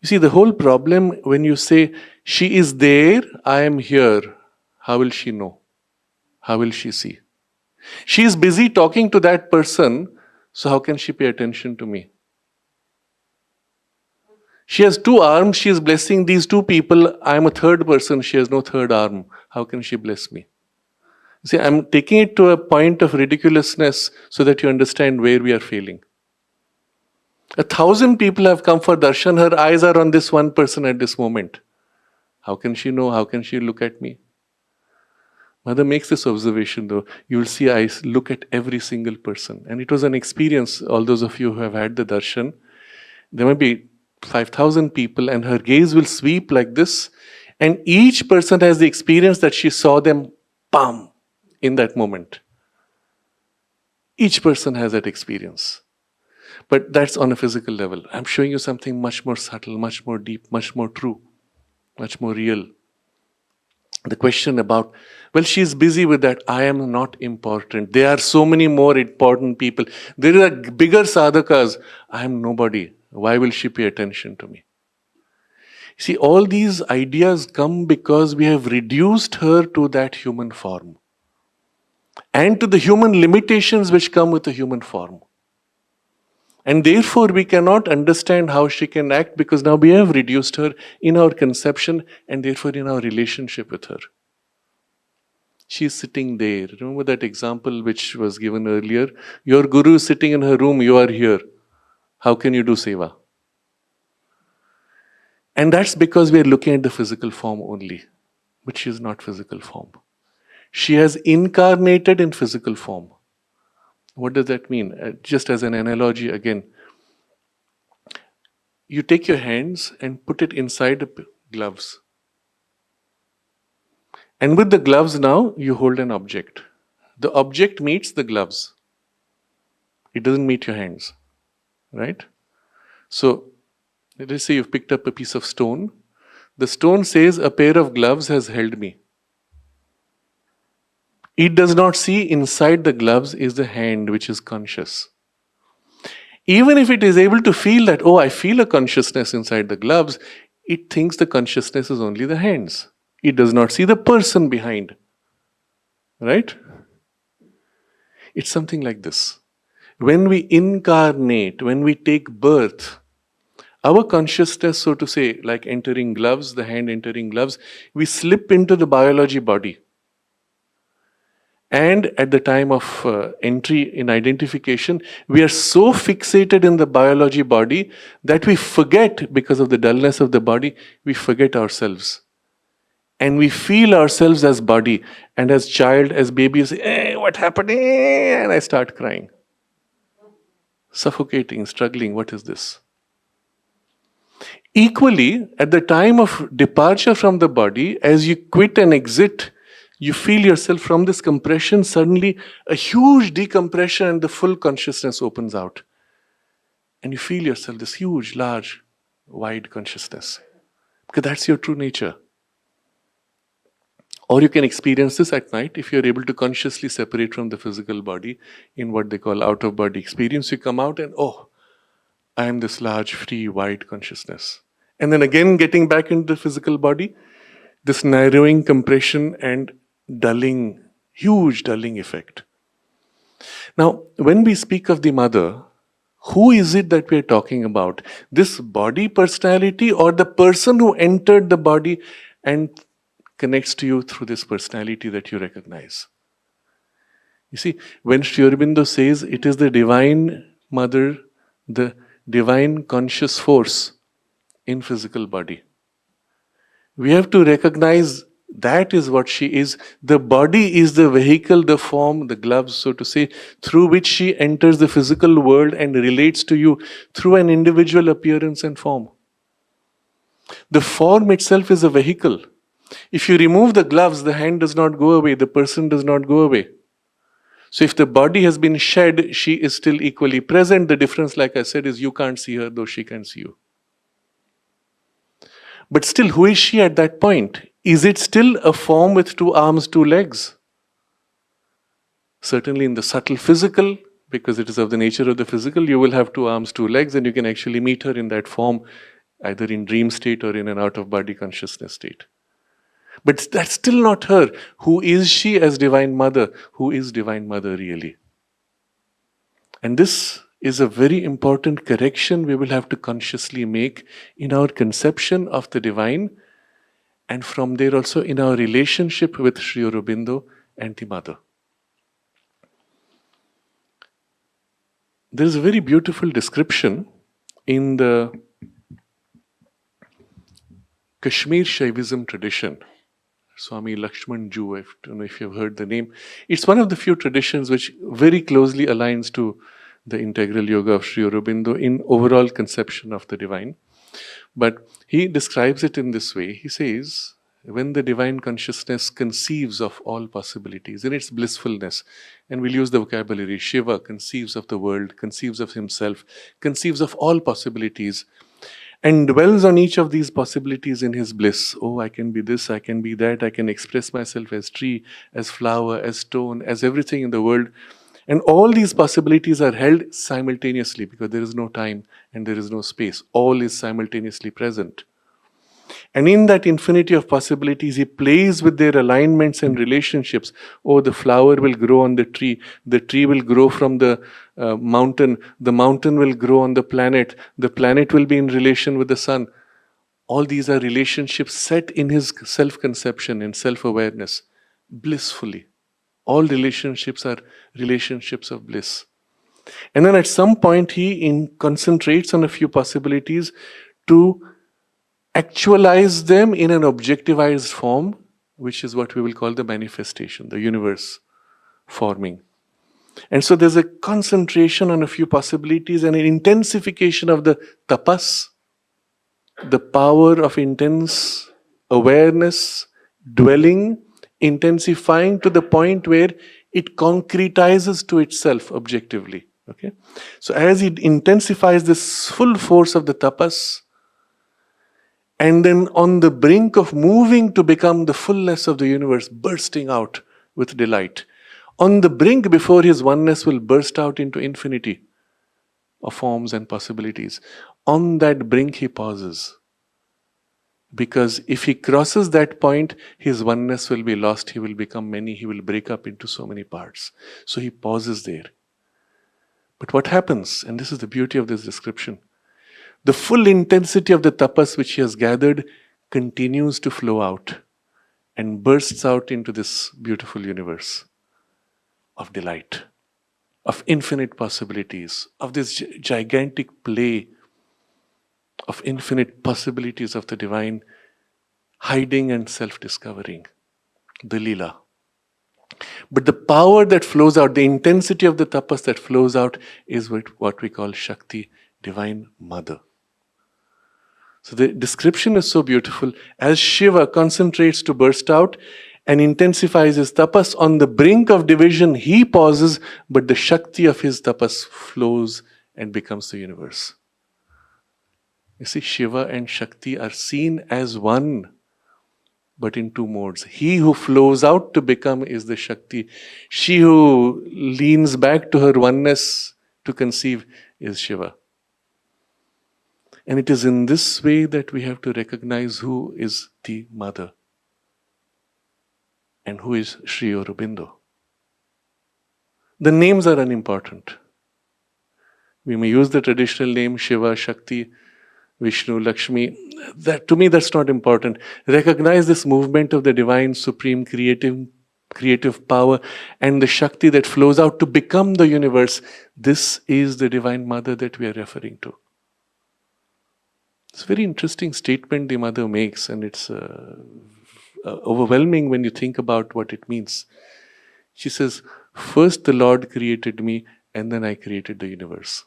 You see, the whole problem when you say, she is there, I am here, how will she know? How will she see? She is busy talking to that person, so how can she pay attention to me? She has two arms, she is blessing these two people. I am a third person, she has no third arm. How can she bless me? See, I'm taking it to a point of ridiculousness so that you understand where we are failing. 1,000 people have come for darshan, her eyes are on this one person at this moment. How can she know? How can she look at me? Mother makes this observation though. You will see I look at every single person. And it was an experience, all those of you who have had the darshan. There might be 5,000 people and her gaze will sweep like this. And each person has the experience that she saw them, bam, in that moment. Each person has that experience. But that's on a physical level. I'm showing you something much more subtle, much more deep, much more true, much more real. The question about, well, she's busy with that. I am not important. There are so many more important people. There are bigger sadhakas. I am nobody. Why will she pay attention to me? See, all these ideas come because we have reduced her to that human form and to the human limitations which come with the human form. And therefore, we cannot understand how she can act because now we have reduced her in our conception and therefore in our relationship with her. She is sitting there. Remember that example which was given earlier? Your guru is sitting in her room, you are here. How can you do seva? And that's because we are looking at the physical form only. But she is not physical form. She has incarnated in physical form. What does that mean? Just as an analogy again. You take your hands and put it inside the gloves. And with the gloves now, you hold an object. The object meets the gloves. It doesn't meet your hands. Right? So, let us say you've picked up a piece of stone. The stone says, a pair of gloves has held me. It does not see inside the gloves is the hand which is conscious. Even if it is able to feel that, oh, I feel a consciousness inside the gloves, it thinks the consciousness is only the hands. It does not see the person behind. Right? It's something like this. When we incarnate, when we take birth, our consciousness, so to say, like entering gloves, the hand entering gloves, we slip into the biology body. And at the time of entry in identification, we are so fixated in the biology body that we forget, because of the dullness of the body, we forget ourselves. And we feel ourselves as body. And as child, as baby, you say, hey, what happened? And I start crying. Suffocating, struggling, what is this? Equally, at the time of departure from the body, as you quit and exit, you feel yourself from this compression, suddenly a huge decompression and the full consciousness opens out. And you feel yourself, this huge, large, wide consciousness. Because that's your true nature. Or you can experience this at night if you're able to consciously separate from the physical body in what they call out-of-body experience. You come out and, oh, I am this large, free, wide consciousness. And then again getting back into the physical body, this narrowing, compression and dulling, huge dulling effect. Now, when we speak of the mother, who is it that we are talking about? This body personality or the person who entered the body and connects to you through this personality that you recognize? You see, when Shri Aurobindo says it is the divine mother, the divine conscious force in physical body, we have to recognize that is what she is. The body is the vehicle, the form, the gloves, so to say, through which she enters the physical world and relates to you through an individual appearance and form. The form itself is a vehicle. If you remove the gloves, the hand does not go away, the person does not go away. So if the body has been shed, she is still equally present. The difference, like I said, is you can't see her, though she can see you. But still, who is she at that point? Is it still a form with 2 arms, 2 legs? Certainly in the subtle physical, because it is of the nature of the physical, you will have 2 arms, 2 legs, and you can actually meet her in that form, either in dream state or in an out-of-body consciousness state. But that's still not her. Who is she as Divine Mother? Who is Divine Mother really? And this is a very important correction we will have to consciously make in our conception of the Divine, and from there also in our relationship with Shri Aurobindo and the Mother. There is a very beautiful description in the Kashmir Shaivism tradition. Swami Lakshman Ju, I don't know if you've heard the name. It's one of the few traditions which very closely aligns to the integral yoga of Sri Aurobindo in overall conception of the divine. But he describes it in this way. He says, when the divine consciousness conceives of all possibilities in its blissfulness, and we'll use the vocabulary, Shiva conceives of the world, conceives of himself, conceives of all possibilities, and dwells on each of these possibilities in his bliss. Oh, I can be this, I can be that, I can express myself as tree, as flower, as stone, as everything in the world. And all these possibilities are held simultaneously because there is no time and there is no space. All is simultaneously present. And in that infinity of possibilities, he plays with their alignments and relationships. Oh, the flower will grow on the tree will grow from the mountain will grow on the planet will be in relation with the sun. All these are relationships set in his self-conception and self-awareness, blissfully. All relationships are relationships of bliss. And then at some point, he concentrates on a few possibilities to actualize them in an objectivized form, which is what we will call the manifestation, the universe forming. And so there's a concentration on a few possibilities and an intensification of the tapas, the power of intense awareness, dwelling, intensifying to the point where it concretizes to itself objectively. Okay? So as it intensifies this full force of the tapas, and then on the brink of moving to become the fullness of the universe, bursting out with delight. On the brink before his oneness will burst out into infinity of forms and possibilities. On that brink he pauses. Because if he crosses that point, his oneness will be lost, he will become many, he will break up into so many parts. So he pauses there. But what happens, and this is the beauty of this description, the full intensity of the tapas which he has gathered continues to flow out and bursts out into this beautiful universe of delight, of infinite possibilities, of this gigantic play of infinite possibilities of the divine, hiding and self-discovering, the lila. But the power that flows out, the intensity of the tapas that flows out is what we call Shakti, Divine Mother. So the description is so beautiful. As Shiva concentrates to burst out and intensifies his tapas, on the brink of division he pauses, but the Shakti of his tapas flows and becomes the universe. You see, Shiva and Shakti are seen as one, but in 2 modes. He who flows out to become is the Shakti. She who leans back to her oneness to conceive is Shiva. And it is in this way that we have to recognize who is the Mother and who is Sri Aurobindo. The names are unimportant. We may use the traditional name Shiva, Shakti, Vishnu, Lakshmi. That, to me, that's not important. Recognize this movement of the divine, supreme, creative power and the Shakti that flows out to become the universe. This is the Divine Mother that we are referring to. It's a very interesting statement the Mother makes, and it's overwhelming when you think about what it means. She says, first the Lord created me, and then I created the universe.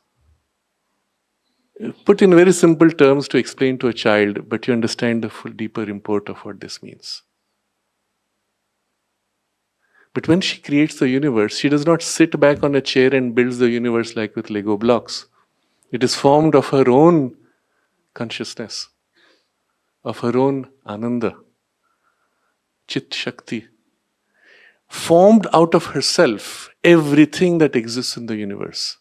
Put in very simple terms to explain to a child, but you understand the full deeper import of what this means. But when she creates the universe, she does not sit back on a chair and builds the universe like with Lego blocks. It is formed of her own consciousness, of her own Ananda, Chit Shakti. Formed out of herself, everything that exists in the universe.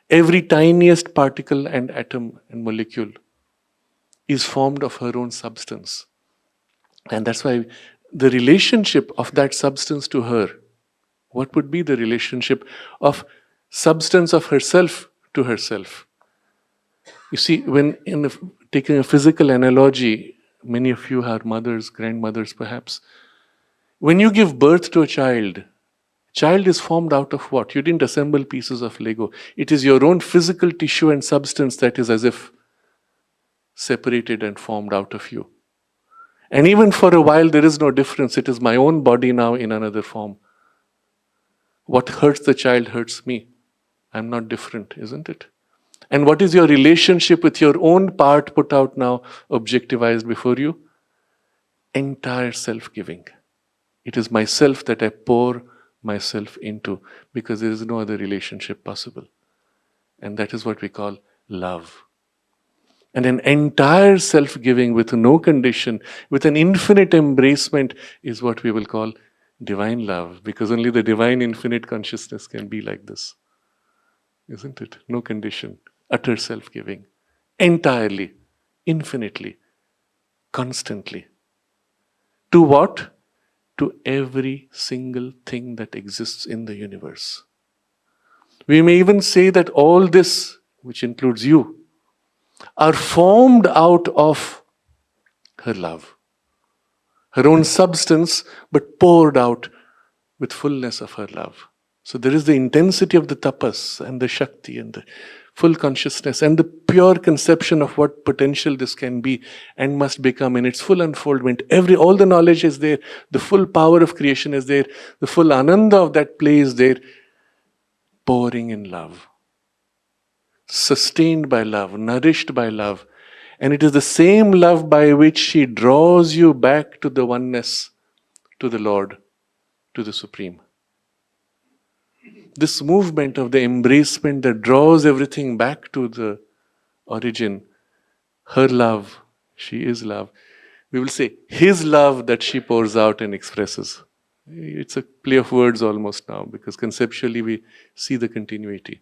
Every tiniest particle and atom and molecule is formed of her own substance. And that's why the relationship of that substance to her, what would be the relationship of substance of herself to herself? You see, when taking a physical analogy, many of you are mothers, grandmothers perhaps. When you give birth to a child is formed out of what? You didn't assemble pieces of Lego. It is your own physical tissue and substance that is as if separated and formed out of you. And even for a while, there is no difference. It is my own body now in another form. What hurts the child hurts me. I'm not different, isn't it? And what is your relationship with your own part put out now, objectivized before you? Entire self-giving. It is myself that I pour myself into, because there is no other relationship possible. And that is what we call love. And an entire self-giving with no condition, with an infinite embracement, is what we will call divine love, because only the divine infinite consciousness can be like this. Isn't it? No condition, utter self-giving, entirely, infinitely, constantly. To what? To every single thing that exists in the universe. We may even say that all this, which includes you, are formed out of her love. Her own substance, but poured out with fullness of her love. So there is the intensity of the tapas and the Shakti and the full consciousness and the pure conception of what potential this can be and must become in its full unfoldment. All the knowledge is there, the full power of creation is there, the full ananda of that play is there, pouring in love, sustained by love, nourished by love. And it is the same love by which she draws you back to the oneness, to the Lord, to the Supreme. This movement of the embracement that draws everything back to the origin, her love, she is love. We will say his love that she pours out and expresses. It's a play of words almost now, because conceptually we see the continuity.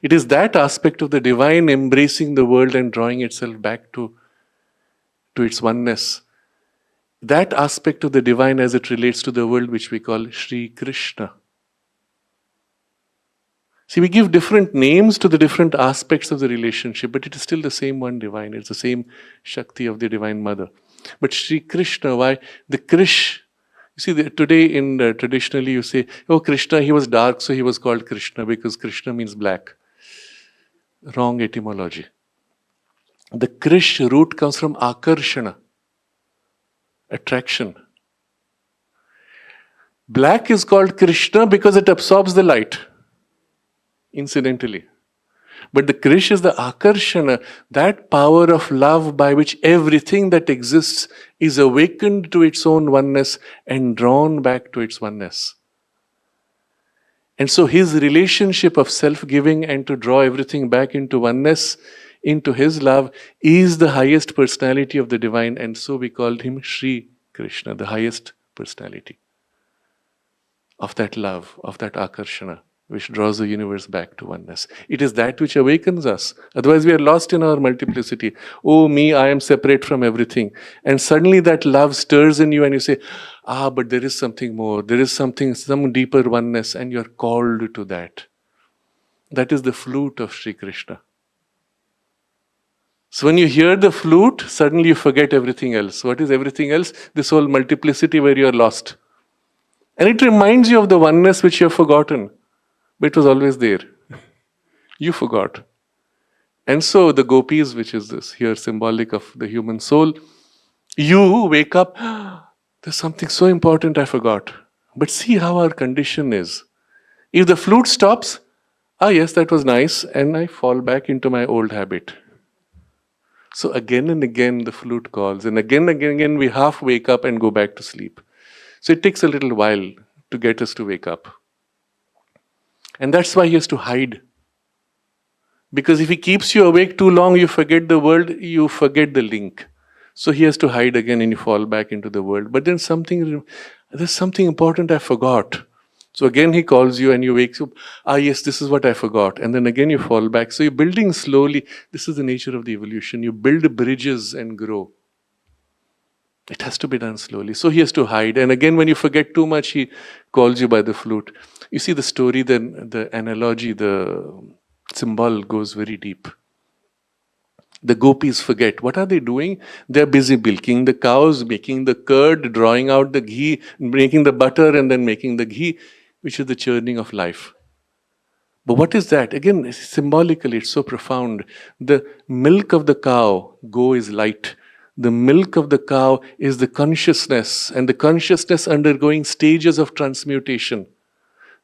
It is that aspect of the divine embracing the world and drawing itself back to its oneness. That aspect of the divine as it relates to the world, which we call Shri Krishna. See, we give different names to the different aspects of the relationship, but it is still the same one divine. It's the same Shakti of the Divine Mother. But Shri Krishna, why? The Krish. You see, today traditionally you say, oh, Krishna, he was dark, so he was called Krishna, because Krishna means black. Wrong etymology. The Krish root comes from Akarshana, attraction. Black is called Krishna because it absorbs the light. Incidentally. But the Krish is the Akarshana, that power of love by which everything that exists is awakened to its own oneness and drawn back to its oneness. And so his relationship of self-giving and to draw everything back into oneness, into his love, is the highest personality of the divine, and so we called him Shri Krishna, the highest personality of that love, of that Akarshana, which draws the universe back to oneness. It is that which awakens us. Otherwise we are lost in our multiplicity. Oh me, I am separate from everything. And suddenly that love stirs in you and you say, but there is something more. There is something, some deeper oneness, and you are called to that. That is the flute of Sri Krishna. So when you hear the flute, suddenly you forget everything else. What is everything else? This whole multiplicity where you are lost. And it reminds you of the oneness which you have forgotten. But it was always there. You forgot. And so the gopis, which is this here symbolic of the human soul, you wake up, there's something so important I forgot. But see how our condition is. If the flute stops, yes, that was nice, and I fall back into my old habit. So again and again the flute calls, and again we half wake up and go back to sleep. So it takes a little while to get us to wake up. And that's why he has to hide. Because if he keeps you awake too long, you forget the world, you forget the link. So he has to hide again and you fall back into the world. But then there's something important I forgot. So again he calls you and you wake up. Ah, yes, this is what I forgot. And then again you fall back. So you're building slowly. This is the nature of the evolution. You build bridges and grow. It has to be done slowly. So he has to hide. And again, when you forget too much, he calls you by the flute. You see the story, then the analogy, the symbol goes very deep. The gopis forget. What are they doing? They're busy milking the cows, making the curd, drawing out the ghee, making the butter, and then making the ghee, which is the churning of life. But what is that? Again, symbolically, it's so profound. The milk of the cow, go is light. The milk of the cow is the consciousness, and the consciousness undergoing stages of transmutation.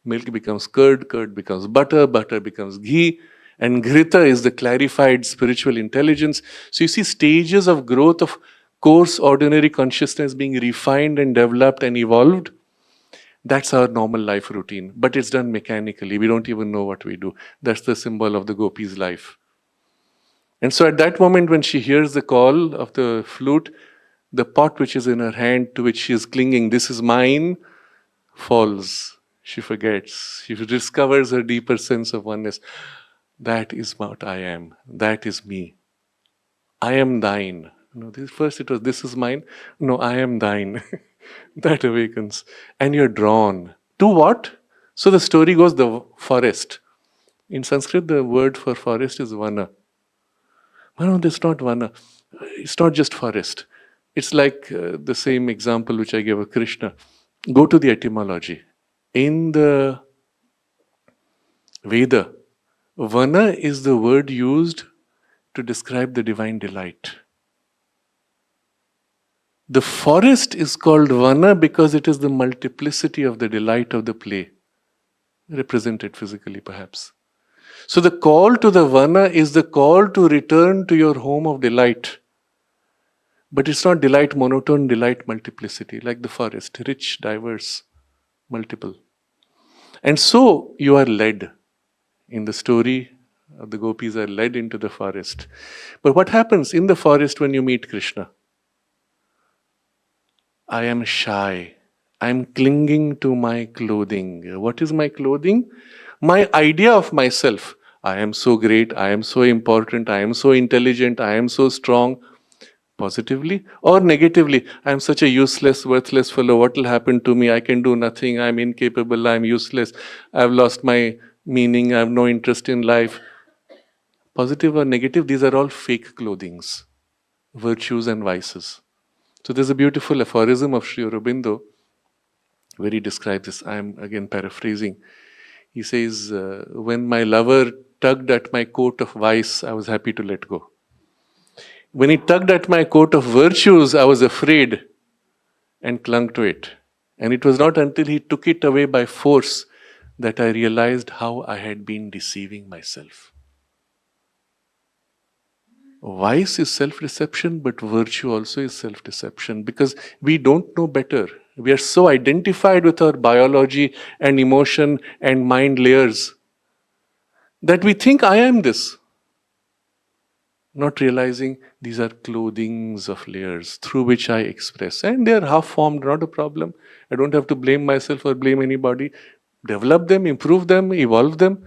Milk becomes curd, curd becomes butter, butter becomes ghee, and Ghrita is the clarified spiritual intelligence. So you see stages of growth of coarse, ordinary consciousness being refined and developed and evolved. That's our normal life routine. But it's done mechanically. We don't even know what we do. That's the symbol of the gopi's life. And so at that moment when she hears the call of the flute, the pot which is in her hand to which she is clinging, this is mine, falls. She forgets. She discovers her deeper sense of oneness. That is what I am. That is me. I am thine. First it was, this is mine. No, I am thine. That awakens. And you're drawn. To what? So the story goes, the forest. In Sanskrit, the word for forest is vana. No, that's not vana. It's not just forest. It's like the same example which I gave of Krishna. Go to the etymology. In the Veda, vana is the word used to describe the divine delight. The forest is called vana because it is the multiplicity of the delight of the play, represented physically perhaps. So the call to the vana is the call to return to your home of delight. But it's not delight monotone, delight multiplicity, like the forest, rich, diverse, multiple. And so you are led. In the story, the gopis are led into the forest. But what happens in the forest when you meet Krishna? I am shy. I am clinging to my clothing. What is my clothing? My idea of myself. I am so great. I am so important. I am so intelligent. I am so strong. Positively or negatively, I am such a useless, worthless fellow. What will happen to me? I can do nothing. I am incapable. I am useless. I have lost my meaning. I have no interest in life. Positive or negative, these are all fake clothings, virtues and vices. So there's a beautiful aphorism of Shri Aurobindo where he describes this. I am again paraphrasing. He says, when my lover tugged at my coat of vice, I was happy to let go. When he tugged at my coat of virtues, I was afraid and clung to it. And it was not until he took it away by force that I realized how I had been deceiving myself. Vice is self-deception, but virtue also is self-deception because we don't know better. We are so identified with our biology and emotion and mind layers that we think I am this. Not realizing these are clothings of layers through which I express. And they are half-formed, not a problem. I don't have to blame myself or blame anybody. Develop them, improve them, evolve them.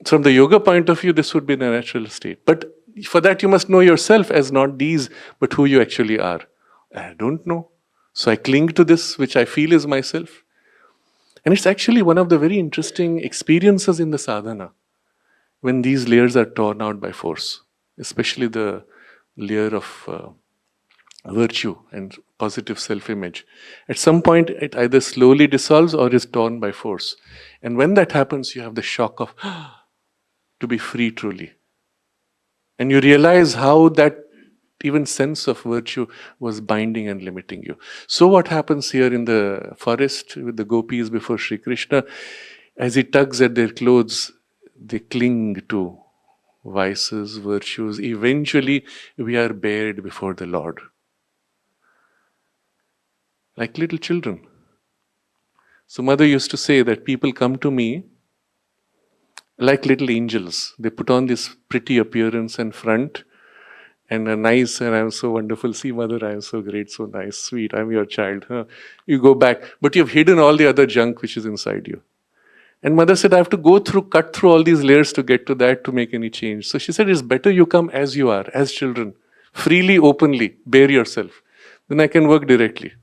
From the yoga point of view, this would be the natural state. But for that, you must know yourself as not these, but who you actually are. I don't know. So I cling to this, which I feel is myself. And it's actually one of the very interesting experiences in the sadhana when these layers are torn out by force. Especially the layer of virtue and positive self-image. At some point, it either slowly dissolves or is torn by force. And when that happens, you have the shock of to be free truly. And you realize how that even sense of virtue was binding and limiting you. So what happens here in the forest with the gopis before Sri Krishna, as he tugs at their clothes, they cling to vices, virtues. Eventually, we are bared before the Lord. Like little children. So mother used to say that people come to me like little angels. They put on this pretty appearance and front and a nice, and I'm so wonderful. See, mother, I'm so great, so nice, sweet. I'm your child. Huh? You go back, but you've hidden all the other junk which is inside you. And mother said, I have to cut through all these layers to get to that to make any change. So she said, it's better you come as you are, as children, freely, openly, bare yourself. Then I can work directly.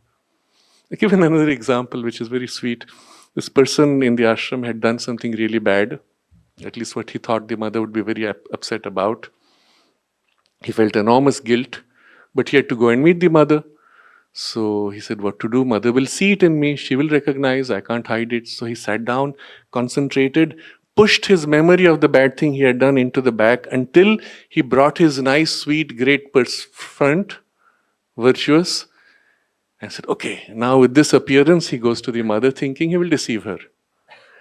I give another example which is very sweet. This person in the ashram had done something really bad, at least what he thought the mother would be very upset about. He felt enormous guilt, but he had to go and meet the mother. So he said, what to do? Mother will see it in me. She will recognize. I can't hide it. So he sat down, concentrated, pushed his memory of the bad thing he had done into the back until he brought his nice, sweet, great front, virtuous, and said, okay, now with this appearance, he goes to the mother thinking he will deceive her.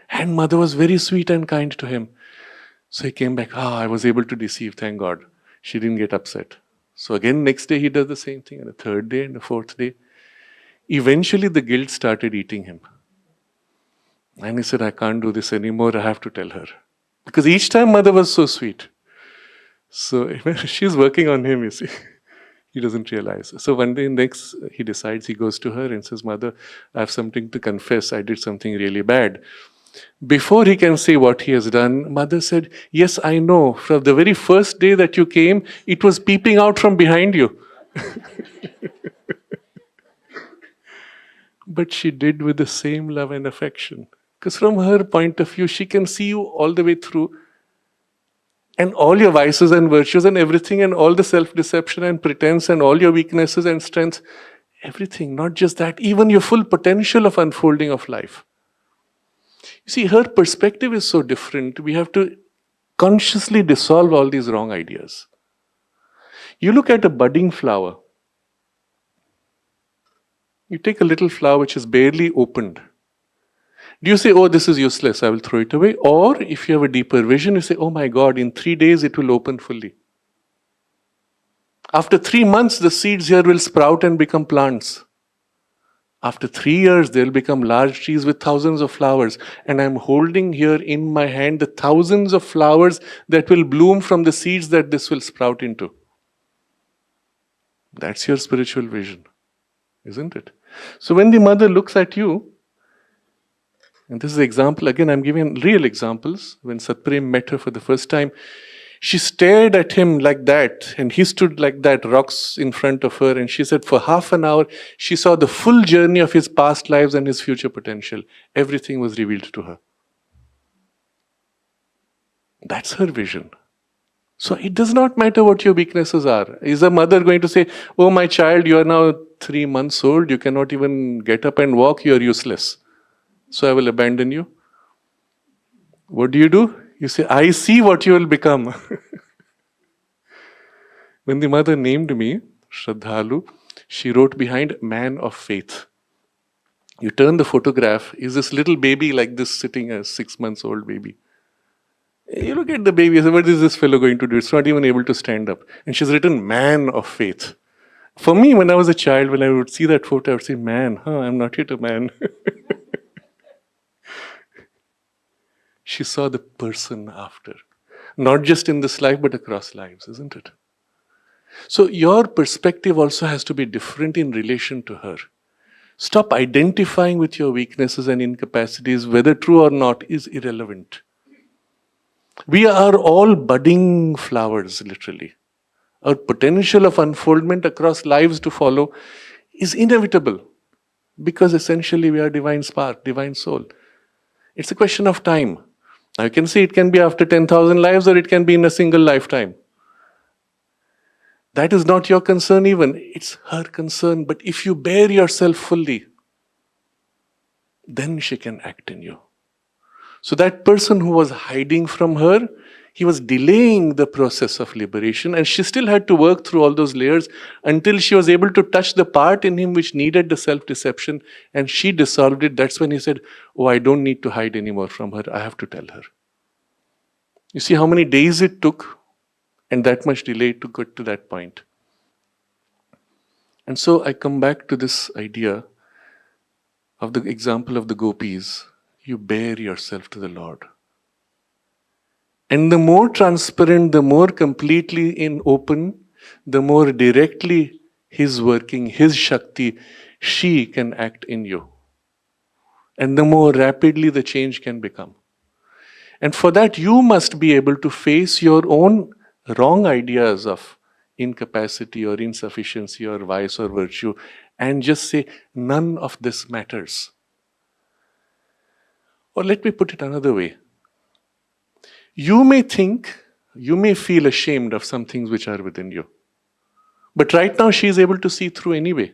And mother was very sweet and kind to him. So he came back, I was able to deceive, thank God. She didn't get upset. So again, next day he does the same thing, and the third day and the fourth day. Eventually the guilt started eating him. And he said, I can't do this anymore, I have to tell her. Because each time mother was so sweet. So she's working on him, you see. He doesn't realize. So one day next, he decides, he goes to her and says, Mother, I have something to confess. I did something really bad. Before he can say what he has done, mother said, yes, I know. From the very first day that you came, it was peeping out from behind you. But she did with the same love and affection. Because from her point of view, she can see you all the way through. And all your vices and virtues and everything, and all the self-deception and pretense and all your weaknesses and strengths, everything, not just that, even your full potential of unfolding of life. You see, her perspective is so different. We have to consciously dissolve all these wrong ideas. You look at a budding flower. You take a little flower which is barely opened. Do you say, oh, this is useless, I will throw it away? Or if you have a deeper vision, you say, oh my God, in 3 days it will open fully. After 3 months, the seeds here will sprout and become plants. After 3 years, they'll become large trees with thousands of flowers. And I'm holding here in my hand the thousands of flowers that will bloom from the seeds that this will sprout into. That's your spiritual vision, isn't it? So when the mother looks at you, and this is an example, again, I'm giving real examples. When Satprem met her for the first time, she stared at him like that, and he stood like that, rocks in front of her, and she said for half an hour, she saw the full journey of his past lives and his future potential. Everything was revealed to her. That's her vision. So it does not matter what your weaknesses are. Is a mother going to say, oh, my child, you are now 3 months old, you cannot even get up and walk, you are useless, so I will abandon you? What do? You say, I see what you will become. When the mother named me, Sraddhalu, she wrote behind, man of faith. You turn the photograph, is this little baby like this sitting, a 6 months old baby. You look at the baby, you say, what is this fellow going to do? It's not even able to stand up. And she's written, man of faith. For me, when I was a child, when I would see that photo, I would say, man, I'm not yet a man. She saw the person after. Not just in this life, but across lives, isn't it? So your perspective also has to be different in relation to her. Stop identifying with your weaknesses and incapacities, whether true or not, is irrelevant. We are all budding flowers, literally. Our potential of unfoldment across lives to follow is inevitable, because essentially we are divine spark, divine soul. It's a question of time. Now you can see it can be after 10,000 lives or it can be in a single lifetime. That is not your concern even. It's her concern. But if you bear yourself fully, then she can act in you. So that person who was hiding from her, he was delaying the process of liberation, and she still had to work through all those layers until she was able to touch the part in him which needed the self-deception, and she dissolved it. That's when he said, oh, I don't need to hide anymore from her. I have to tell her. You see how many days it took and that much delay to get to that point. And so I come back to this idea of the example of the gopis, you bare yourself to the Lord. And the more transparent, the more completely in open, the more directly His working, His Shakti, she can act in you. And the more rapidly the change can become. And for that, you must be able to face your own wrong ideas of incapacity or insufficiency or vice or virtue and just say, none of this matters. Or let me put it another way. You may think, you may feel ashamed of some things which are within you. But right now, she is able to see through anyway.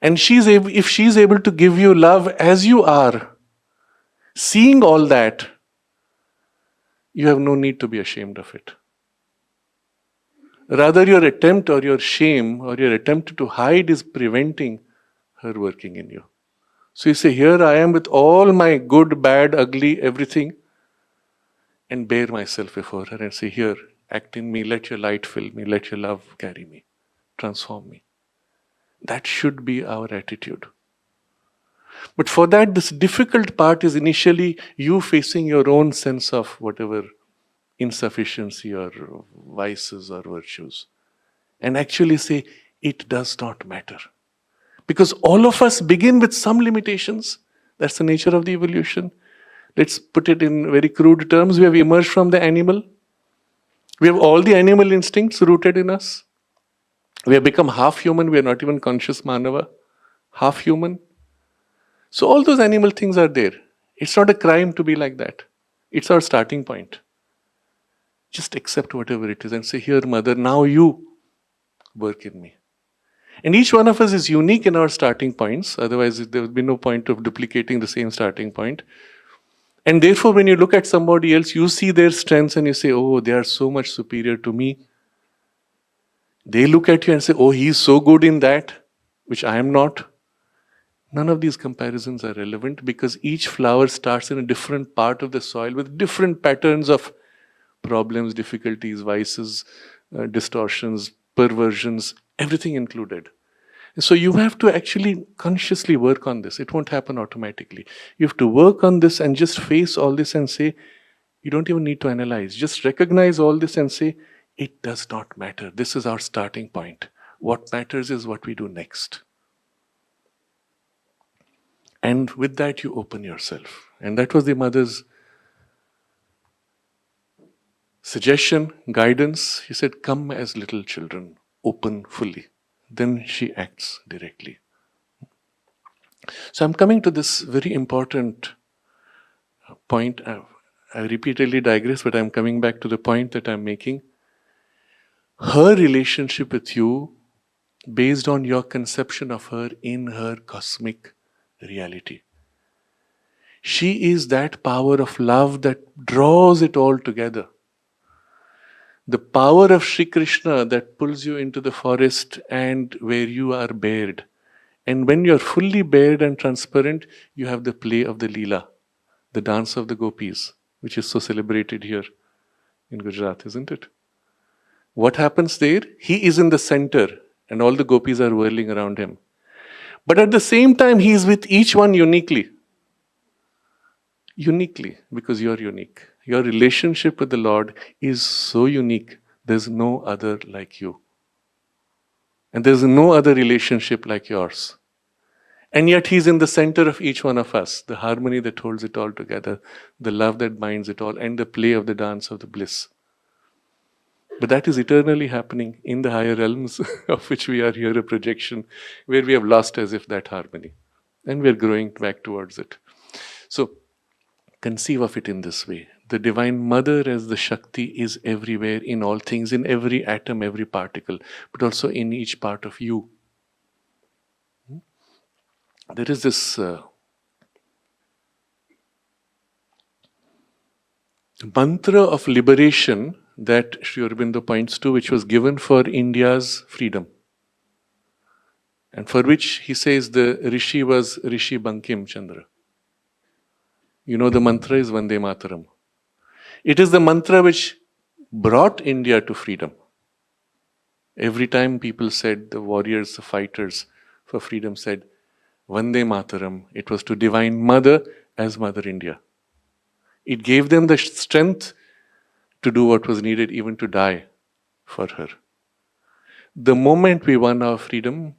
And if she's able to give you love as you are, seeing all that, you have no need to be ashamed of it. Rather, your attempt or your shame or your attempt to hide is preventing her working in you. So you say, here I am with all my good, bad, ugly, everything, and bare myself before her and say, here, act in me, let your light fill me, let your love carry me, transform me. That should be our attitude. But for that, this difficult part is initially you facing your own sense of whatever insufficiency or vices or virtues. And actually say, it does not matter. Because all of us begin with some limitations. That's the nature of the evolution. Let's put it in very crude terms. We have emerged from the animal. We have all the animal instincts rooted in us. We have become half human. We are not even conscious Manava. Half human. So all those animal things are there. It's not a crime to be like that. It's our starting point. Just accept whatever it is and say, here, mother, now you work in me. And each one of us is unique in our starting points. Otherwise, there would be no point of duplicating the same starting point. And therefore, when you look at somebody else, you see their strengths and you say, oh, they are so much superior to me. They look at you and say, oh, he's so good in that, which I am not. None of these comparisons are relevant because each flower starts in a different part of the soil with different patterns of problems, difficulties, vices, distortions, perversions, everything included. So you have to actually consciously work on this. It won't happen automatically. You have to work on this and just face all this and say, you don't even need to analyze. Just recognize all this and say, it does not matter. This is our starting point. What matters is what we do next. And with that, you open yourself. And that was the mother's suggestion, guidance. He said, come as little children, open fully. Then she acts directly. So I'm coming to this very important point. I repeatedly digress, but I'm coming back to the point that I'm making. Her relationship with you, based on your conception of her in her cosmic reality. She is that power of love that draws it all together. The power of Shri Krishna that pulls you into the forest and where you are bared. And when you're fully bared and transparent, you have the play of the Leela, the dance of the gopis, which is so celebrated here in Gujarat, isn't it? What happens there? He is in the center and all the gopis are whirling around him. But at the same time, he is with each one uniquely. Uniquely, because you're unique. Your relationship with the Lord is so unique. There's no other like you. And there's no other relationship like yours. And yet He's in the center of each one of us. The harmony that holds it all together. The love that binds it all. And the play of the dance of the bliss. But that is eternally happening in the higher realms of which we are here a projection. Where we have lost as if that harmony. And we're growing back towards it. So, conceive of it in this way. The Divine Mother as the Shakti is everywhere, in all things, in every atom, every particle, but also in each part of you. There is this mantra of liberation that Shri Aurobindo points to, which was given for India's freedom. And for which he says the Rishi was Rishi Bankim Chandra. You know the mantra is Vande Mataram. It is the mantra which brought India to freedom. Every time people said, the warriors, the fighters for freedom said, Vande Mataram, it was to Divine Mother as Mother India. It gave them the strength to do what was needed, even to die for her. The moment we won our freedom,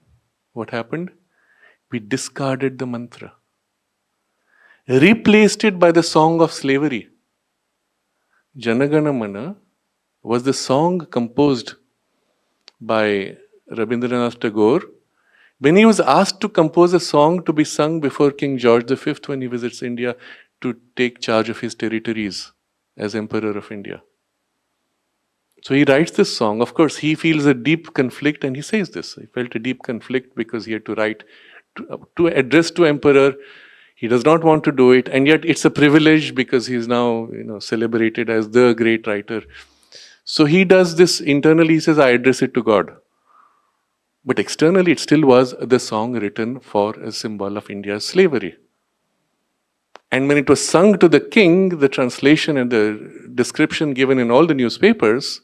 what happened? We discarded the mantra, replaced it by the song of slavery. Janagana Mana was the song composed by Rabindranath Tagore when he was asked to compose a song to be sung before King George V when he visits India to take charge of his territories as Emperor of India. So he writes this song. Of course, he feels a deep conflict, and he says this. He felt a deep conflict because he had to write to address to Emperor. He does not want to do it, and yet it's a privilege because he is now celebrated as the great writer. So he does this internally. He says, I address it to God. But externally, it still was the song written for a symbol of India's slavery. And when it was sung to the king, the translation and the description given in all the newspapers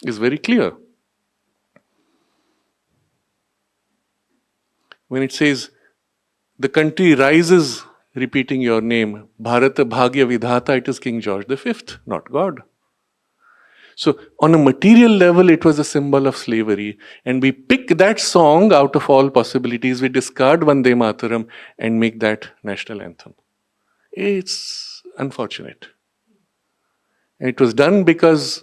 is very clear. When it says, the country rises repeating your name, Bharata Bhagya Vidhata, it is King George V, not God. So on a material level, it was a symbol of slavery. And we pick that song out of all possibilities. We discard Vande Mataram and make that national anthem. It's unfortunate. And it was done because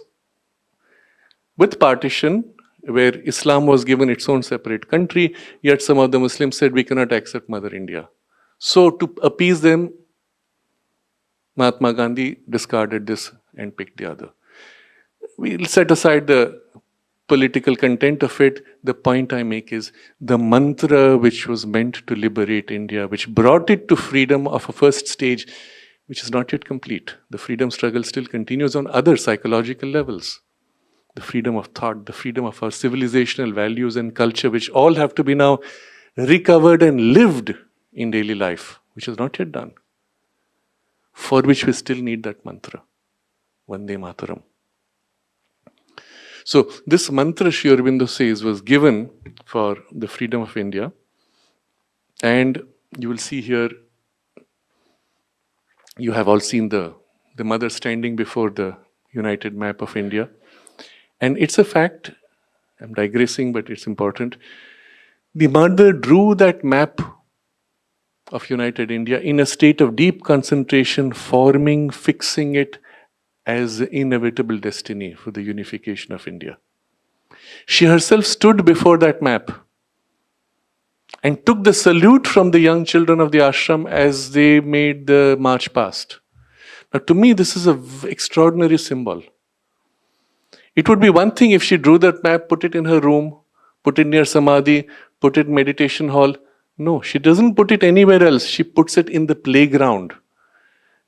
with partition, where Islam was given its own separate country, yet some of the Muslims said we cannot accept Mother India. So to appease them, Mahatma Gandhi discarded this and picked the other. We'll set aside the political content of it. The point I make is the mantra which was meant to liberate India, which brought it to freedom of a first stage, which is not yet complete. The freedom struggle still continues on other psychological levels. The freedom of thought, the freedom of our civilizational values and culture, which all have to be now recovered and lived in daily life, which is not yet done, for which we still need that mantra, Vande Mataram. So this mantra, Shri Aurobindo says, was given for the freedom of India. And you will see here, you have all seen the mother standing before the united map of India. And it's a fact, I'm digressing, but it's important. The mother drew that map of united India in a state of deep concentration, forming, fixing it as the inevitable destiny for the unification of India. She herself stood before that map and took the salute from the young children of the ashram as they made the march past. Now, to me, this is an extraordinary symbol. It would be one thing if she drew that map, put it in her room, put it near Samadhi, put it in meditation hall. No, she doesn't put it anywhere else. She puts it in the playground,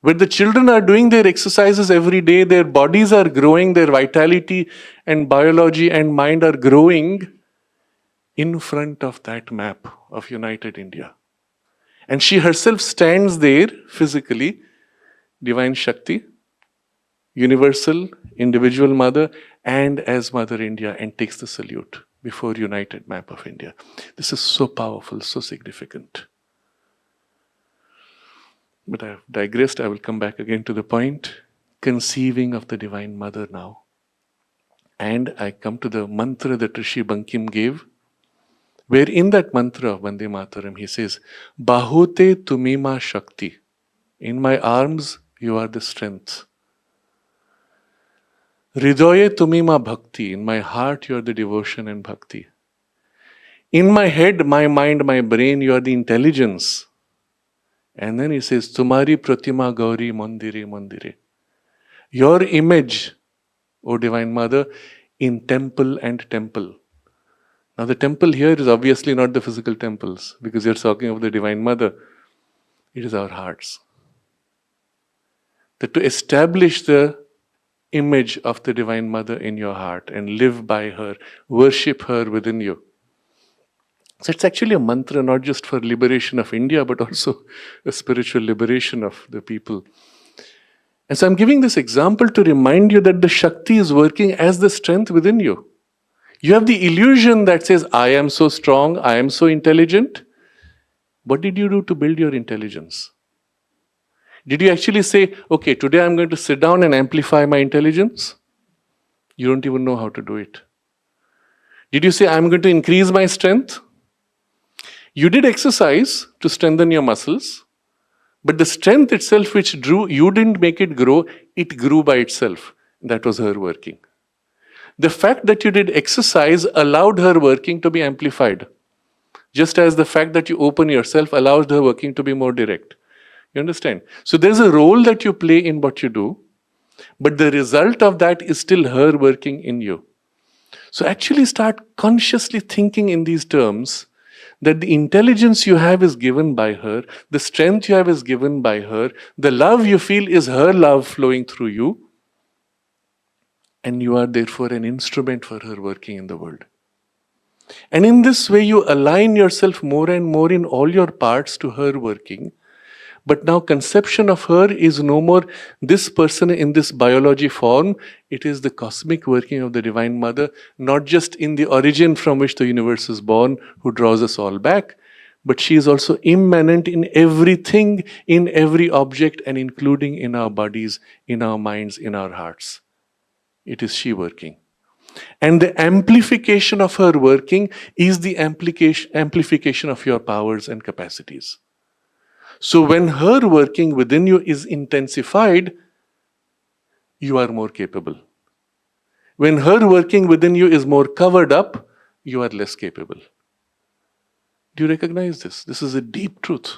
where the children are doing their exercises every day, their bodies are growing, their vitality and biology and mind are growing in front of that map of united India. And she herself stands there physically, Divine Shakti, universal, individual mother, and as Mother India, and takes the salute before united map of India. This is so powerful, so significant. But I have digressed. I will come back again to the point. Conceiving of the Divine Mother now. And I come to the mantra that Rishi Bankim gave, where in that mantra of Vande Mataram, he says, Bahute tumima Shakti. In my arms, you are the strength. Hridaye tumima Bhakti. In my heart, you are the devotion and bhakti. In my head, my mind, my brain, you are the intelligence. And then he says, Tumari Pratima Gauri Mandire Mandire. Your image, O Divine Mother, in temple and temple. Now the temple here is obviously not the physical temples, because you're talking of the Divine Mother. It is our hearts. That to establish the image of the Divine Mother in your heart and live by her, worship her within you. So it's actually a mantra not just for liberation of India, but also a spiritual liberation of the people. And so I'm giving this example to remind you that the Shakti is working as the strength within you. You have the illusion that says, I am so strong, I am so intelligent. What did you do to build your intelligence? Did you actually say, okay, today I'm going to sit down and amplify my intelligence? You don't even know how to do it. Did you say, I'm going to increase my strength? You did exercise to strengthen your muscles, but the strength itself which drew, you didn't make it grow, it grew by itself. That was her working. The fact that you did exercise allowed her working to be amplified, just as the fact that you open yourself allowed her working to be more direct. You understand? So there's a role that you play in what you do, but the result of that is still her working in you. So actually start consciously thinking in these terms, that the intelligence you have is given by her, the strength you have is given by her, the love you feel is her love flowing through you, and you are therefore an instrument for her working in the world. And in this way you align yourself more and more in all your parts to her working. But now conception of her is no more this person in this biology form. It is the cosmic working of the Divine Mother, not just in the origin from which the universe is born, who draws us all back, but she is also immanent in everything, in every object, and including in our bodies, in our minds, in our hearts. It is she working. And the amplification of her working is the amplification of your powers and capacities. So when her working within you is intensified, you are more capable. When her working within you is more covered up, you are less capable. Do you recognize this? This is a deep truth.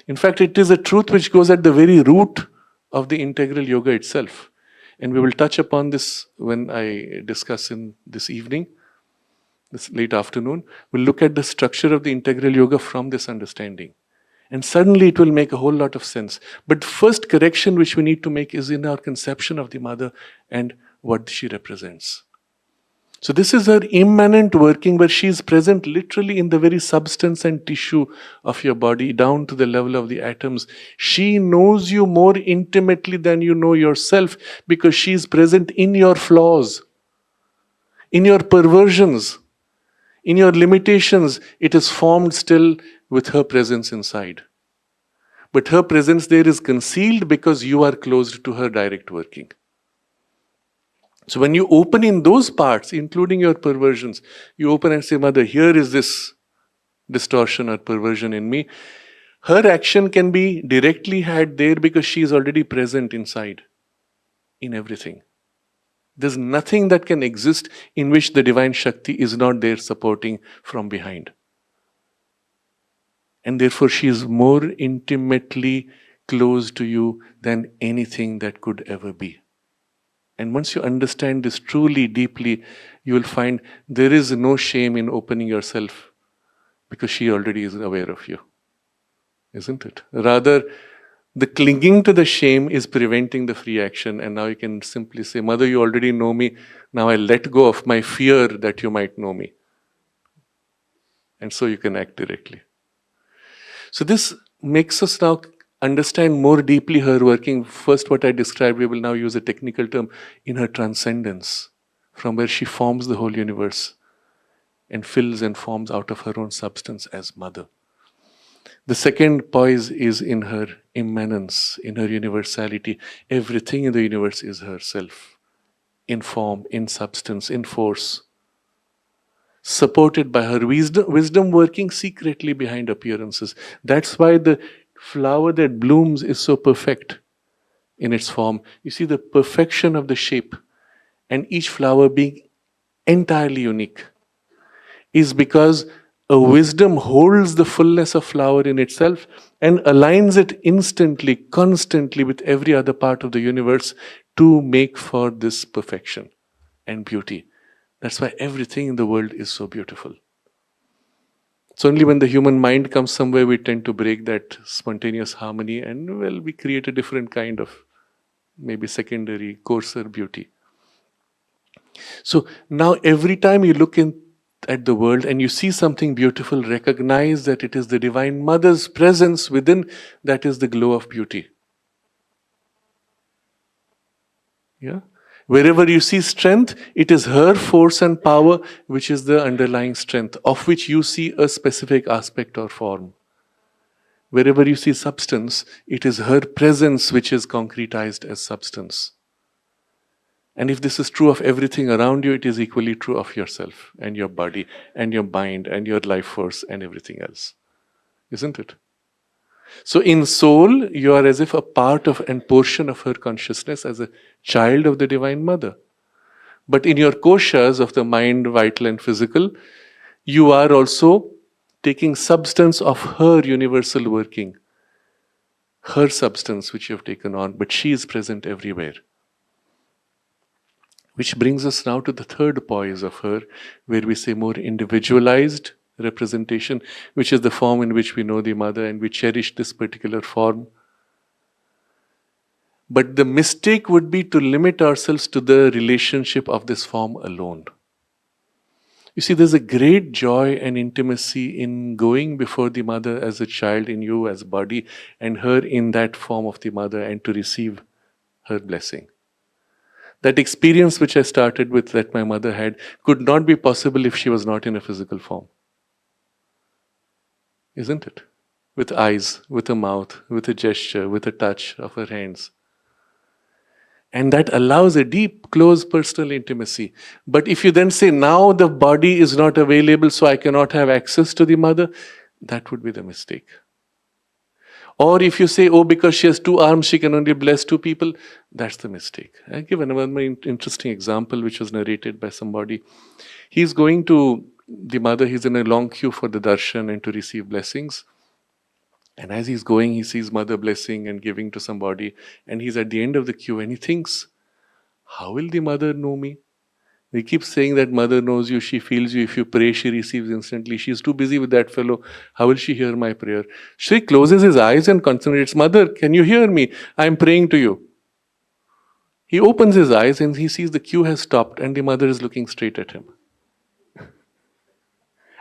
In fact, it is a truth which goes at the very root of the integral yoga itself. And we will touch upon this when I discuss in this evening, this late afternoon. We'll look at the structure of the integral yoga from this understanding. And suddenly it will make a whole lot of sense. But first correction which we need to make is in our conception of the mother and what she represents. So this is her immanent working, where she is present literally in the very substance and tissue of your body, down to the level of the atoms. She knows you more intimately than you know yourself, because she is present in your flaws, in your perversions, in your limitations. It is formed still with her presence inside. But her presence there is concealed because you are closed to her direct working. So when you open in those parts, including your perversions, you open and say, Mother, here is this distortion or perversion in me. Her action can be directly had there because she is already present inside, in everything. There's nothing that can exist in which the divine Shakti is not there supporting from behind. And therefore she is more intimately close to you than anything that could ever be. And once you understand this truly, deeply, you will find there is no shame in opening yourself, because she already is aware of you. Isn't it? Rather, the clinging to the shame is preventing the free action. And now you can simply say, Mother, you already know me. Now I let go of my fear that you might know me. And so you can act directly. So this makes us now understand more deeply her working. First, what I described, we will now use a technical term, in her transcendence, from where she forms the whole universe and fills and forms out of her own substance as mother. The second poise is in her immanence, in her universality. Everything in the universe is herself, in form, in substance, in force, supported by her wisdom working secretly behind appearances. That's why the flower that blooms is so perfect in its form. You see the perfection of the shape, and each flower being entirely unique, is because a wisdom holds the fullness of flower in itself and aligns it instantly, constantly with every other part of the universe to make for this perfection and beauty. That's why everything in the world is so beautiful. It's only when the human mind comes somewhere we tend to break that spontaneous harmony, and well, we create a different kind of maybe secondary, coarser beauty. So now every time you look at the world and you see something beautiful, recognize that it is the Divine Mother's presence within that is the glow of beauty. Yeah? Wherever you see strength, it is her force and power which is the underlying strength, of which you see a specific aspect or form. Wherever you see substance, it is her presence which is concretized as substance. And if this is true of everything around you, it is equally true of yourself and your body and your mind and your life force and everything else. Isn't it? So in soul, you are as if a part of and portion of her consciousness as a child of the Divine Mother. But in your koshas of the mind, vital and physical, you are also taking substance of her universal working, her substance which you have taken on, but she is present everywhere. Which brings us now to the third poise of her, where we say more individualized representation, which is the form in which we know the mother and we cherish this particular form. But the mistake would be to limit ourselves to the relationship of this form alone. You see, there's a great joy and intimacy in going before the mother as a child in you as body and her in that form of the mother and to receive her blessing. That experience which I started with that my mother had could not be possible if she was not in a physical form. Isn't it? With eyes, with a mouth, with a gesture, with a touch of her hands. And that allows a deep, close personal intimacy. But if you then say, now the body is not available, so I cannot have access to the mother, that would be the mistake. Or if you say, oh, because she has two arms, she can only bless two people, that's the mistake. I'll give another interesting example which was narrated by somebody. He's going to the mother, he's in a long queue for the darshan and to receive blessings. And as he's going, he sees mother blessing and giving to somebody. And he's at the end of the queue and he thinks, how will the mother know me? We keep saying that mother knows you, she feels you. If you pray, she receives instantly. She's too busy with that fellow. How will she hear my prayer? Shri closes his eyes and concentrates. Mother, can you hear me? I'm praying to you. He opens his eyes and he sees the queue has stopped and the mother is looking straight at him.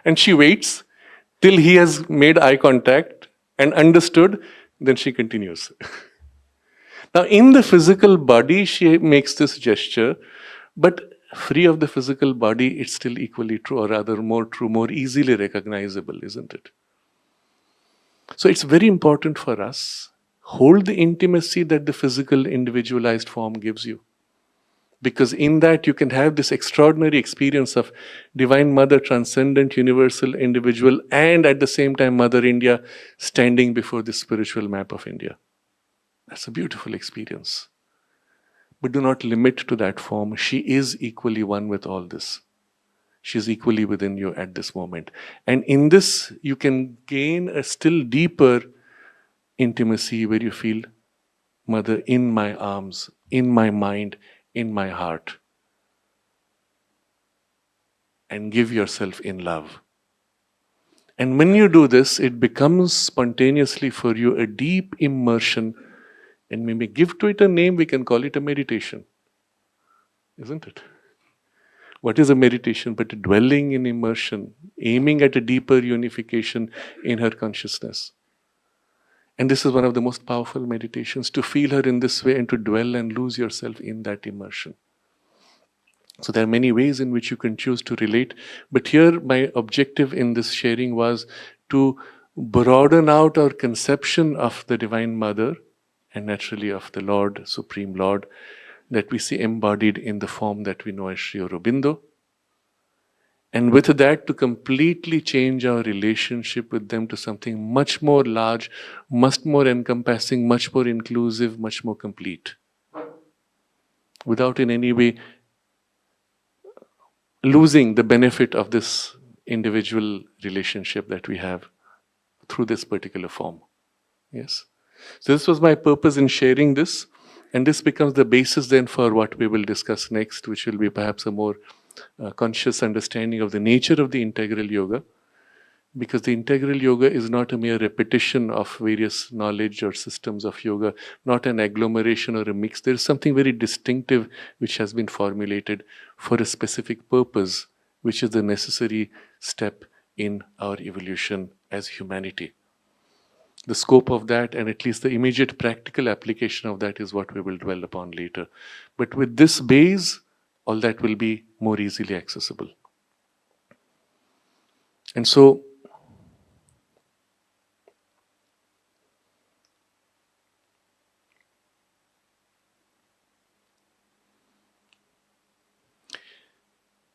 And she waits till he has made eye contact and understood, then she continues. Now, in the physical body, she makes this gesture, but free of the physical body, it's still equally true, or rather more true, more easily recognizable, isn't it? So it's very important for us, hold the intimacy that the physical individualized form gives you. Because in that you can have this extraordinary experience of Divine Mother, transcendent, universal, individual, and at the same time Mother India standing before the spiritual map of India. That's a beautiful experience. But do not limit to that form. She is equally one with all this. She is equally within you at this moment. And in this, you can gain a still deeper intimacy where you feel, Mother, in my arms, in my mind, in my heart. And give yourself in love. And when you do this, it becomes spontaneously for you a deep immersion. And when we give to it a name, we can call it a meditation. Isn't it? What is a meditation but a dwelling in immersion, aiming at a deeper unification in her consciousness? And this is one of the most powerful meditations, to feel her in this way and to dwell and lose yourself in that immersion. So there are many ways in which you can choose to relate. But here my objective in this sharing was to broaden out our conception of the Divine Mother and naturally of the Lord, Supreme Lord, that we see embodied in the form that we know as Shri Aurobindo. And with that, to completely change our relationship with them to something much more large, much more encompassing, much more inclusive, much more complete. Without in any way losing the benefit of this individual relationship that we have through this particular form. Yes. So this was my purpose in sharing this. And this becomes the basis then for what we will discuss next, which will be perhaps a more conscious understanding of the nature of the integral yoga, because the integral yoga is not a mere repetition of various knowledge or systems of yoga, not an agglomeration or a mix. There is something very distinctive which has been formulated for a specific purpose, which is the necessary step in our evolution as humanity. The scope of that and at least the immediate practical application of that is what we will dwell upon later. But with this base, all that will be more easily accessible. And so,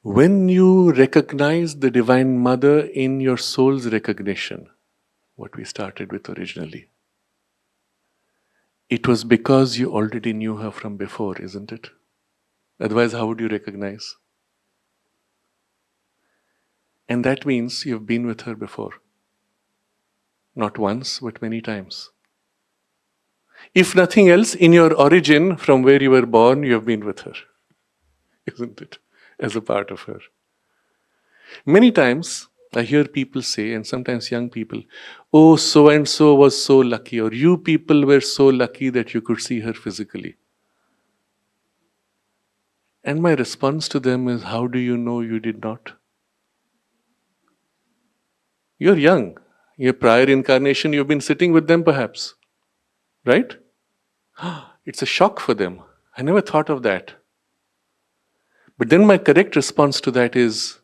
When you recognize the Divine Mother in your soul's recognition, what we started with originally, it was because you already knew her from before, isn't it? Otherwise, how would you recognize? And that means you've been with her before. Not once, but many times. If nothing else, in your origin, from where you were born, you have been with her. Isn't it? As a part of her. Many times, I hear people say, and sometimes young people, oh, so and so was so lucky, or you people were so lucky that you could see her physically. And my response to them is, how do you know you did not? You're young. Your prior incarnation, you've been sitting with them perhaps. Right? It's a shock for them. I never thought of that. But then my correct response to that is,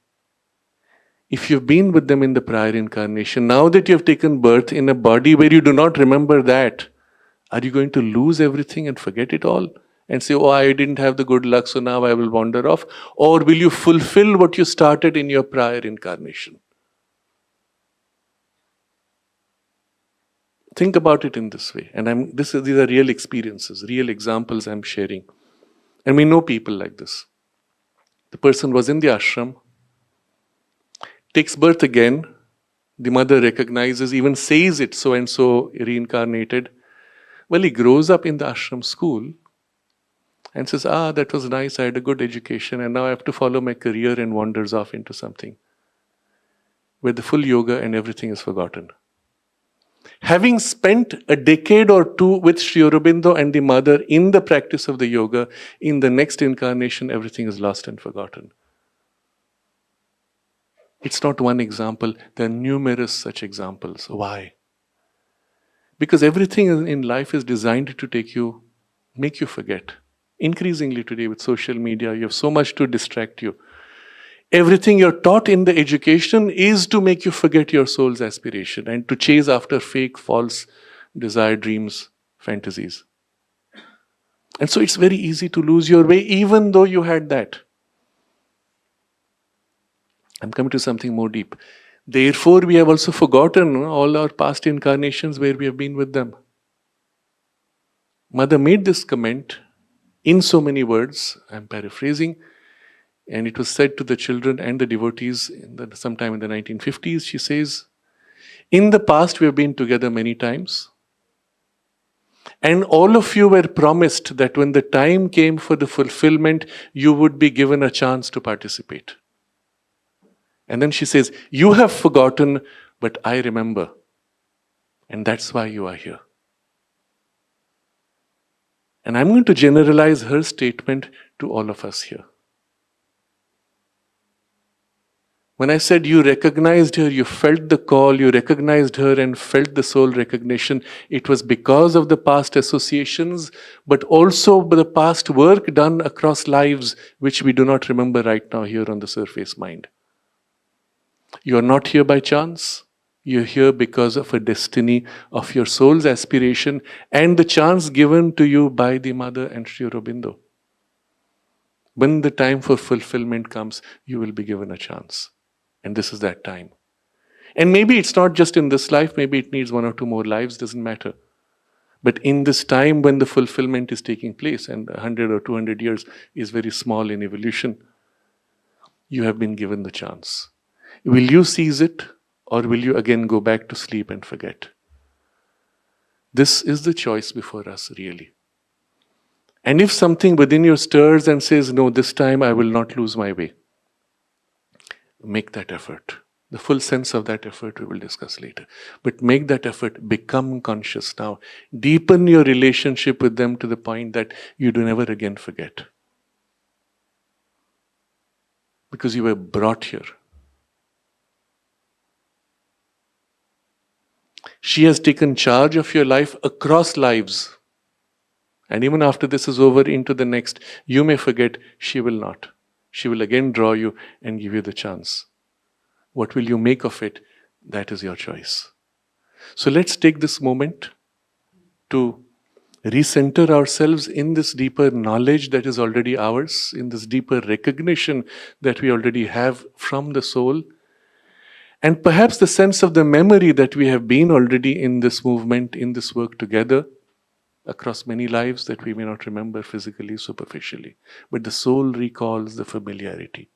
if you've been with them in the prior incarnation, now that you've taken birth in a body where you do not remember that, are you going to lose everything and forget it all? And say, oh, I didn't have the good luck, so now I will wander off? Or will you fulfill what you started in your prior incarnation? Think about it in this way. And these are real experiences, real examples I'm sharing. And we know people like this. The person was in the ashram, takes birth again, the mother recognizes, even says it, so and so reincarnated. Well, he grows up in the ashram school and says, that was nice, I had a good education, and now I have to follow my career, and wanders off into something where the full yoga and everything is forgotten. Having spent a decade or two with Shri Aurobindo and the mother in the practice of the yoga, in the next incarnation, everything is lost and forgotten. It's not one example, there are numerous such examples. Why? Because everything in life is designed to make you forget. Increasingly today with social media, you have so much to distract you. Everything you're taught in the education is to make you forget your soul's aspiration and to chase after fake, false, desired dreams, fantasies. And so it's very easy to lose your way even though you had that. I'm coming to something more deep. Therefore, we have also forgotten all our past incarnations where we have been with them. Mother made this comment in so many words, I'm paraphrasing, and it was said to the children and the devotees sometime in the 1950s. She says, in the past we have been together many times, and all of you were promised that when the time came for the fulfillment, you would be given a chance to participate. And then she says, you have forgotten, but I remember. And that's why you are here. And I'm going to generalize her statement to all of us here. When I said you recognized her, you felt the call, you recognized her and felt the soul recognition, it was because of the past associations, but also the past work done across lives, which we do not remember right now here on the surface mind. You are not here by chance. You're here because of a destiny of your soul's aspiration and the chance given to you by the Mother and Shri Aurobindo. When the time for fulfillment comes, you will be given a chance. And this is that time. And maybe it's not just in this life, maybe it needs 1 or 2 more lives, doesn't matter. But in this time when the fulfillment is taking place, and 100 or 200 years is very small in evolution, you have been given the chance. Will you seize it, or will you again go back to sleep and forget? This is the choice before us, really. And if something within you stirs and says, no, this time I will not lose my way, make that effort. The full sense of that effort we will discuss later. But make that effort, become conscious now. Deepen your relationship with them to the point that you do never again forget. Because you were brought here. She has taken charge of your life across lives. And even after this is over into the next, you may forget, she will not. She will again draw you and give you the chance. What will you make of it? That is your choice. So let's take this moment to recenter ourselves in this deeper knowledge that is already ours, in this deeper recognition that we already have from the soul, and perhaps the sense of the memory that we have been already in this movement, in this work together, across many lives that we may not remember physically, superficially. But the soul recalls the familiarity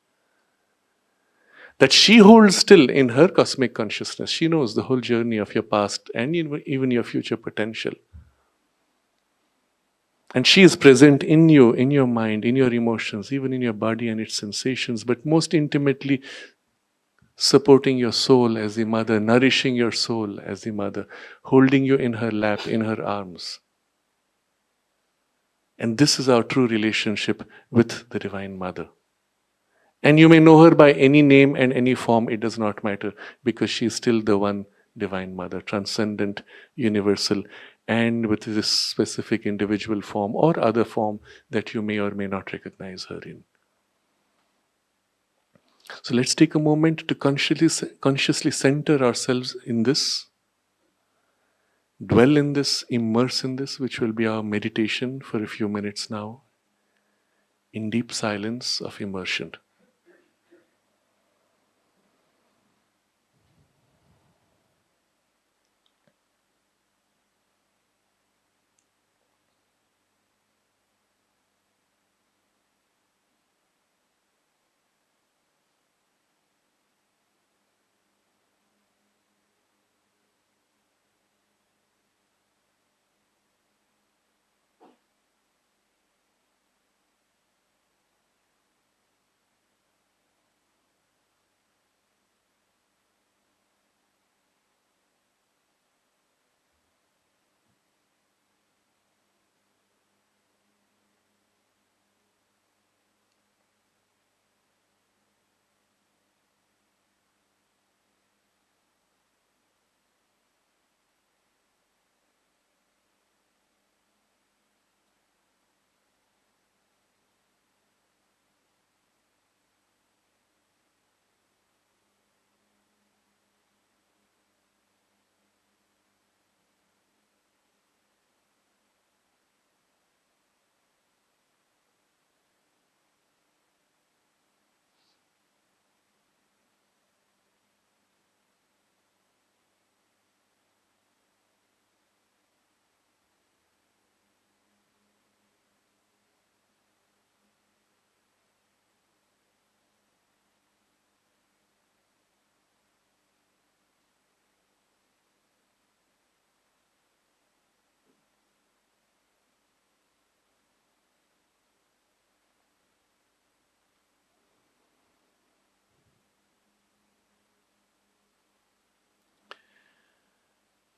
that she holds still in her cosmic consciousness. She knows the whole journey of your past and even your future potential. And she is present in you, in your mind, in your emotions, even in your body and its sensations, but most intimately supporting your soul as the mother, nourishing your soul as the mother, holding you in her lap, in her arms. And this is our true relationship with the Divine Mother. And you may know her by any name and any form, it does not matter, because she is still the one Divine Mother, transcendent, universal, and with this specific individual form or other form that you may or may not recognize her in. So let's take a moment to consciously center ourselves in this, dwell in this, immerse in this, which will be our meditation for a few minutes now, in deep silence of immersion.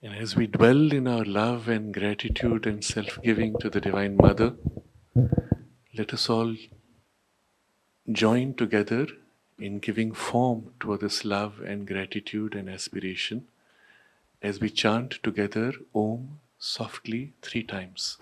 And as we dwell in our love and gratitude and self-giving to the Divine Mother, let us all join together in giving form to this love and gratitude and aspiration as we chant together Om softly 3 times.